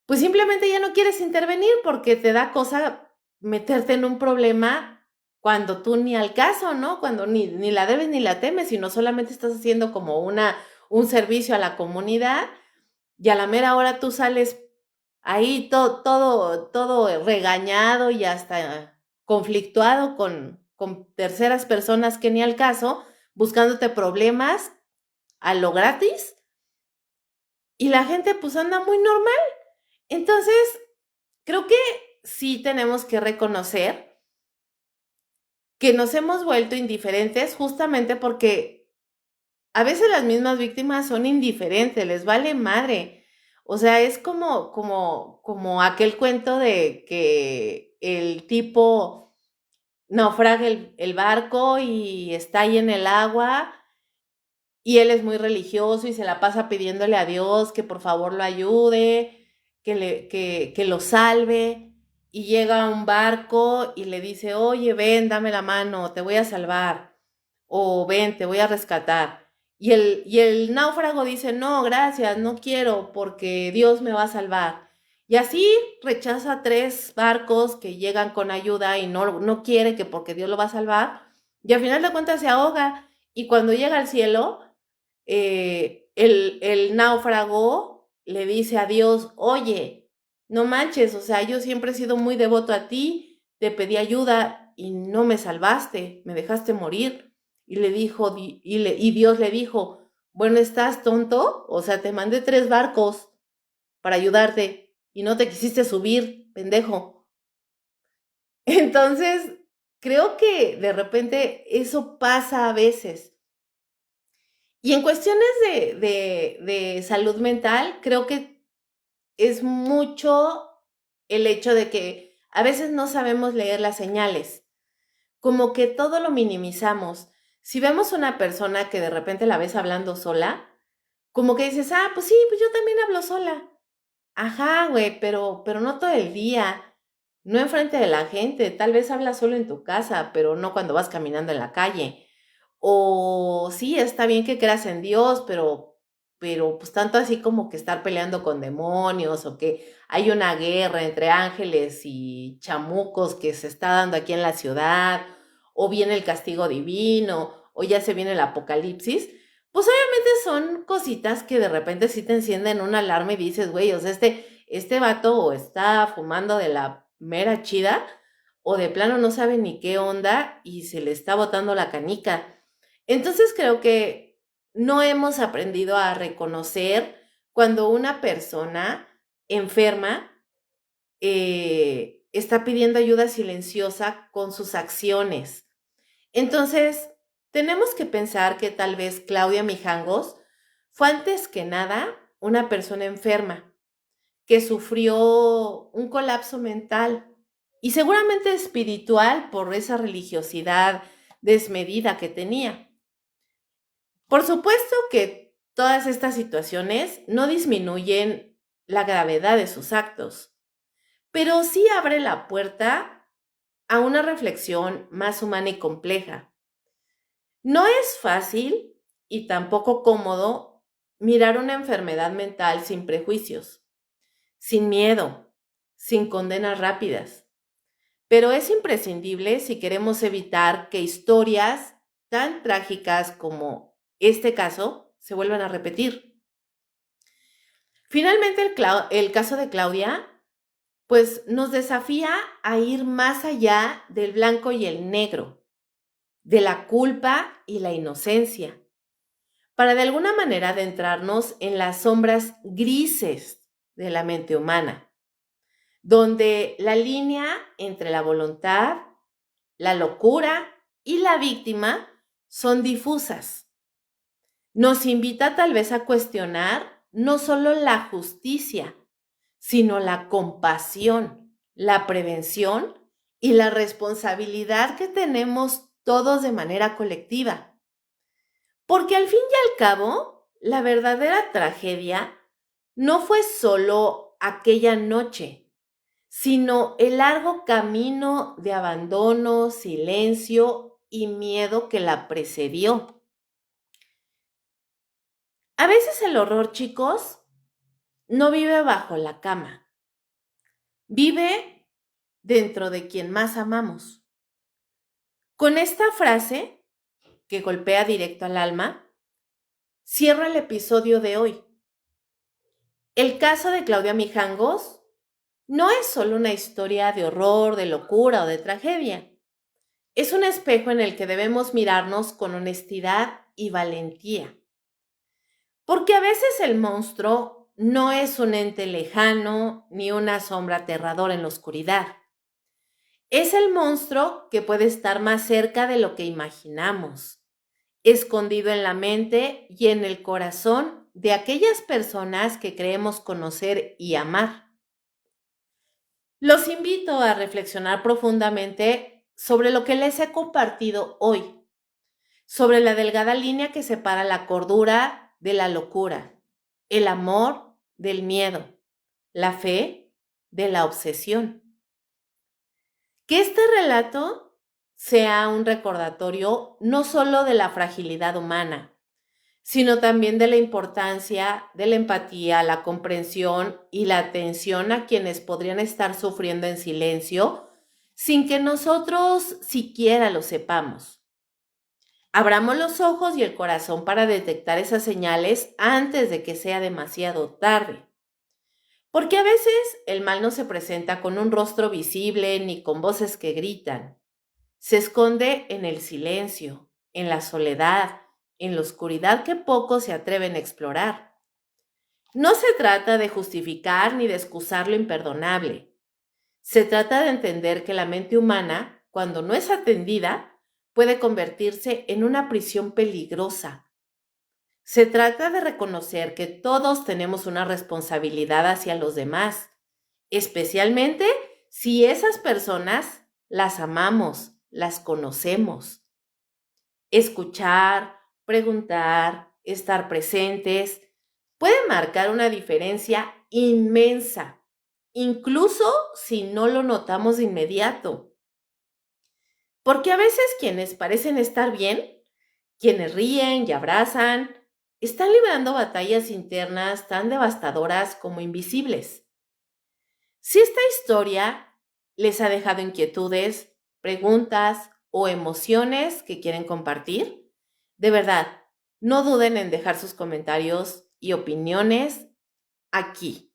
pues simplemente ya no quieres intervenir porque te da cosa meterte en un problema cuando tú ni al caso, ¿no? Cuando ni la debes ni la temes, sino solamente estás haciendo como un servicio a la comunidad y a la mera hora tú sales ahí todo regañado y hasta conflictuado con terceras personas que ni al caso, buscándote problemas a lo gratis y la gente pues anda muy normal. Entonces, creo que sí tenemos que reconocer que nos hemos vuelto indiferentes justamente porque a veces las mismas víctimas son indiferentes, les vale madre. O sea, es como aquel cuento de que el tipo naufraga el barco y está ahí en el agua y él es muy religioso y se la pasa pidiéndole a Dios que por favor lo ayude, que lo salve. Y llega a un barco y le dice, oye, ven, dame la mano, te voy a salvar. O ven, te voy a rescatar. Y el náufrago dice, no, gracias, no quiero, porque Dios me va a salvar. Y así rechaza 3 barcos que llegan con ayuda y no quiere que porque Dios lo va a salvar. Y al final de cuentas se ahoga. Y cuando llega al cielo, el náufrago le dice a Dios, oye, no manches, o sea, yo siempre he sido muy devoto a ti, te pedí ayuda y no me salvaste, me dejaste morir. Y le dijo, y Dios le dijo, bueno, ¿estás tonto? O sea, te mandé 3 barcos para ayudarte y no te quisiste subir, pendejo. Entonces, creo que de repente eso pasa a veces. Y en cuestiones de salud mental, creo que es mucho el hecho de que a veces no sabemos leer las señales, como que todo lo minimizamos. Si vemos una persona que de repente la ves hablando sola, como que dices, ah, pues sí, pues yo también hablo sola. Ajá, güey, pero no todo el día, no enfrente de la gente, tal vez hablas solo en tu casa, pero no cuando vas caminando en la calle. O sí, está bien que creas en Dios, pero pues tanto así como que estar peleando con demonios o que hay una guerra entre ángeles y chamucos que se está dando aquí en la ciudad, o viene el castigo divino, o ya se viene el apocalipsis, pues obviamente son cositas que de repente sí te encienden una alarma y dices, güey, o sea, este vato o está fumando de la mera chida, o de plano no sabe ni qué onda y se le está botando la canica. Entonces creo que no hemos aprendido a reconocer cuando una persona enferma está pidiendo ayuda silenciosa con sus acciones. Entonces, tenemos que pensar que tal vez Claudia Mijangos fue antes que nada una persona enferma que sufrió un colapso mental y seguramente espiritual por esa religiosidad desmedida que tenía. Por supuesto que todas estas situaciones no disminuyen la gravedad de sus actos, pero sí abre la puerta a una reflexión más humana y compleja. No es fácil y tampoco cómodo mirar una enfermedad mental sin prejuicios, sin miedo, sin condenas rápidas, pero es imprescindible si queremos evitar que historias tan trágicas como este caso se vuelvan a repetir. Finalmente, el caso de Claudia, pues nos desafía a ir más allá del blanco y el negro, de la culpa y la inocencia, para de alguna manera adentrarnos en las sombras grises de la mente humana, donde la línea entre la voluntad, la locura y la víctima son difusas. Nos invita tal vez a cuestionar no solo la justicia, sino la compasión, la prevención y la responsabilidad que tenemos todos de manera colectiva. Porque al fin y al cabo, la verdadera tragedia no fue solo aquella noche, sino el largo camino de abandono, silencio y miedo que la precedió. A veces el horror, chicos, no vive bajo la cama, vive dentro de quien más amamos. Con esta frase, que golpea directo al alma, cierro el episodio de hoy. El caso de Claudia Mijangos no es solo una historia de horror, de locura o de tragedia. Es un espejo en el que debemos mirarnos con honestidad y valentía. Porque a veces el monstruo no es un ente lejano ni una sombra aterradora en la oscuridad. Es el monstruo que puede estar más cerca de lo que imaginamos, escondido en la mente y en el corazón de aquellas personas que creemos conocer y amar. Los invito a reflexionar profundamente sobre lo que les he compartido hoy, sobre la delgada línea que separa la cordura de la locura, el amor del miedo, la fe de la obsesión. Que este relato sea un recordatorio no solo de la fragilidad humana, sino también de la importancia de la empatía, la comprensión y la atención a quienes podrían estar sufriendo en silencio sin que nosotros siquiera lo sepamos. Abramos los ojos y el corazón para detectar esas señales antes de que sea demasiado tarde. Porque a veces el mal no se presenta con un rostro visible ni con voces que gritan. Se esconde en el silencio, en la soledad, en la oscuridad que pocos se atreven a explorar. No se trata de justificar ni de excusar lo imperdonable. Se trata de entender que la mente humana, cuando no es atendida, puede convertirse en una prisión peligrosa. Se trata de reconocer que todos tenemos una responsabilidad hacia los demás, especialmente si esas personas las amamos, las conocemos. Escuchar, preguntar, estar presentes, puede marcar una diferencia inmensa, incluso si no lo notamos de inmediato. Porque a veces quienes parecen estar bien, quienes ríen y abrazan, están librando batallas internas tan devastadoras como invisibles. Si esta historia les ha dejado inquietudes, preguntas o emociones que quieren compartir, de verdad, no duden en dejar sus comentarios y opiniones aquí.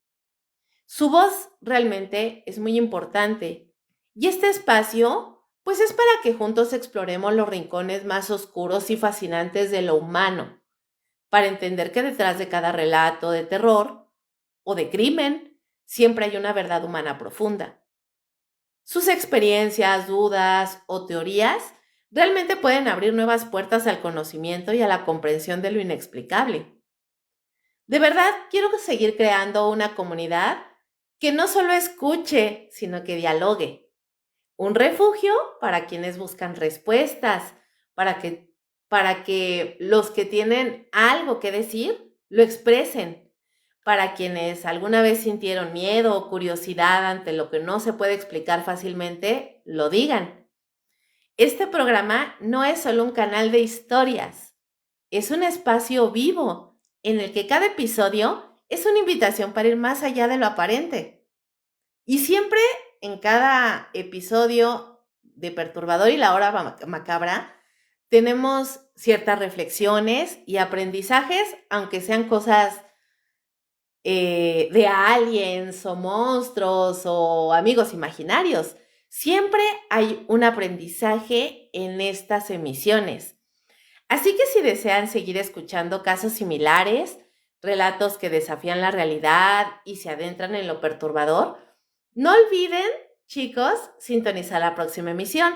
Su voz realmente es muy importante y este espacio pues es para que juntos exploremos los rincones más oscuros y fascinantes de lo humano, para entender que detrás de cada relato de terror o de crimen siempre hay una verdad humana profunda. Sus experiencias, dudas o teorías realmente pueden abrir nuevas puertas al conocimiento y a la comprensión de lo inexplicable. De verdad, quiero seguir creando una comunidad que no solo escuche, sino que dialogue. Un refugio para quienes buscan respuestas, para que los que tienen algo que decir lo expresen, para quienes alguna vez sintieron miedo o curiosidad ante lo que no se puede explicar fácilmente, lo digan. Este programa no es solo un canal de historias, es un espacio vivo en el que cada episodio es una invitación para ir más allá de lo aparente. Y siempre en cada episodio de Perturbador y la Hora Macabra tenemos ciertas reflexiones y aprendizajes, aunque sean cosas de aliens o monstruos o amigos imaginarios. Siempre hay un aprendizaje en estas emisiones. Así que si desean seguir escuchando casos similares, relatos que desafían la realidad y se adentran en lo perturbador, no olviden, chicos, sintonizar la próxima emisión.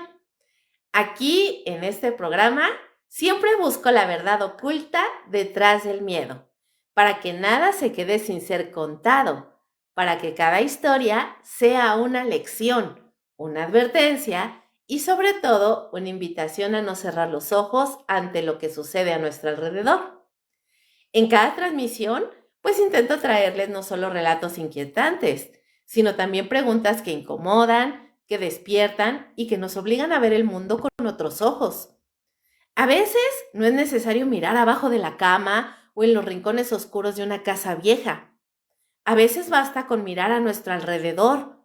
Aquí, en este programa, siempre busco la verdad oculta detrás del miedo, para que nada se quede sin ser contado, para que cada historia sea una lección, una advertencia y sobre todo una invitación a no cerrar los ojos ante lo que sucede a nuestro alrededor. En cada transmisión, pues intento traerles no solo relatos inquietantes, sino también preguntas que incomodan, que despiertan y que nos obligan a ver el mundo con otros ojos. A veces no es necesario mirar abajo de la cama o en los rincones oscuros de una casa vieja. A veces basta con mirar a nuestro alrededor,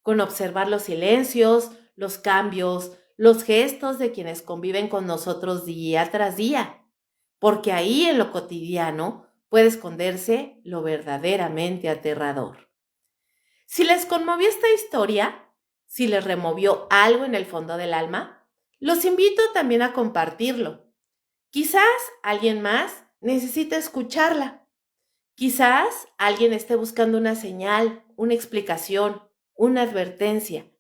con observar los silencios, los cambios, los gestos de quienes conviven con nosotros día tras día, porque ahí en lo cotidiano puede esconderse lo verdaderamente aterrador. Si les conmovió esta historia, si les removió algo en el fondo del alma, los invito también a compartirlo. Quizás alguien más necesite escucharla. Quizás alguien esté buscando una señal, una explicación, una advertencia.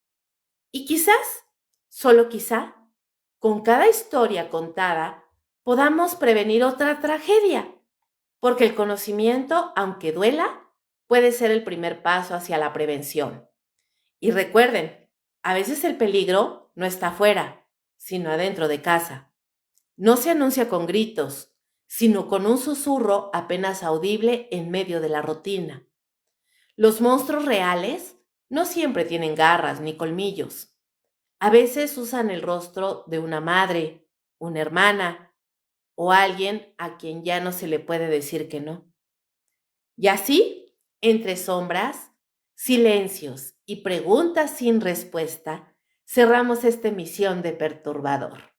Y quizás, solo quizá, con cada historia contada, podamos prevenir otra tragedia, porque el conocimiento, aunque duela, puede ser el primer paso hacia la prevención. Y recuerden, a veces el peligro no está afuera, sino adentro de casa. No se anuncia con gritos, sino con un susurro apenas audible en medio de la rutina. Los monstruos reales no siempre tienen garras ni colmillos. A veces usan el rostro de una madre, una hermana o alguien a quien ya no se le puede decir que no. Y así, entre sombras, silencios y preguntas sin respuesta, cerramos esta emisión de Perturbador.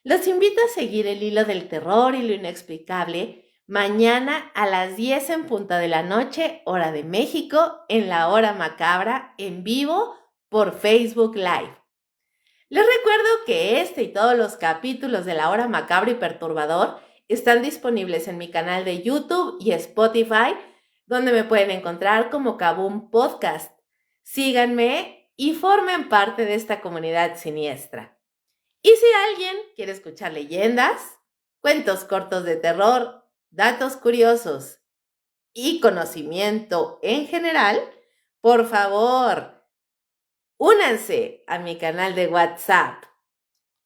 Los invito a seguir el hilo del terror y lo inexplicable mañana a las 10 en punto de la noche, hora de México, en la hora macabra, en vivo por Facebook Live. Les recuerdo que este y todos los capítulos de la hora macabra y perturbador están disponibles en mi canal de YouTube y Spotify, donde me pueden encontrar como Kaboom Podcast. Síganme y formen parte de esta comunidad siniestra. Y si alguien quiere escuchar leyendas, cuentos cortos de terror, datos curiosos y conocimiento en general, por favor, únanse a mi canal de WhatsApp.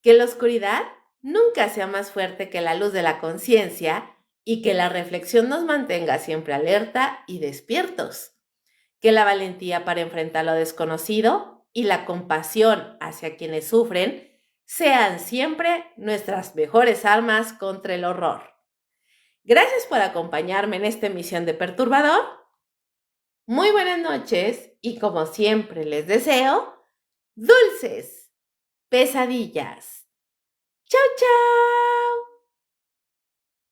Que la oscuridad nunca sea más fuerte que la luz de la conciencia y que la reflexión nos mantenga siempre alerta y despiertos. Que la valentía para enfrentar lo desconocido y la compasión hacia quienes sufren sean siempre nuestras mejores armas contra el horror. Gracias por acompañarme en esta emisión de Perturbador. Muy buenas noches y como siempre les deseo dulces pesadillas. ¡Chao, chao!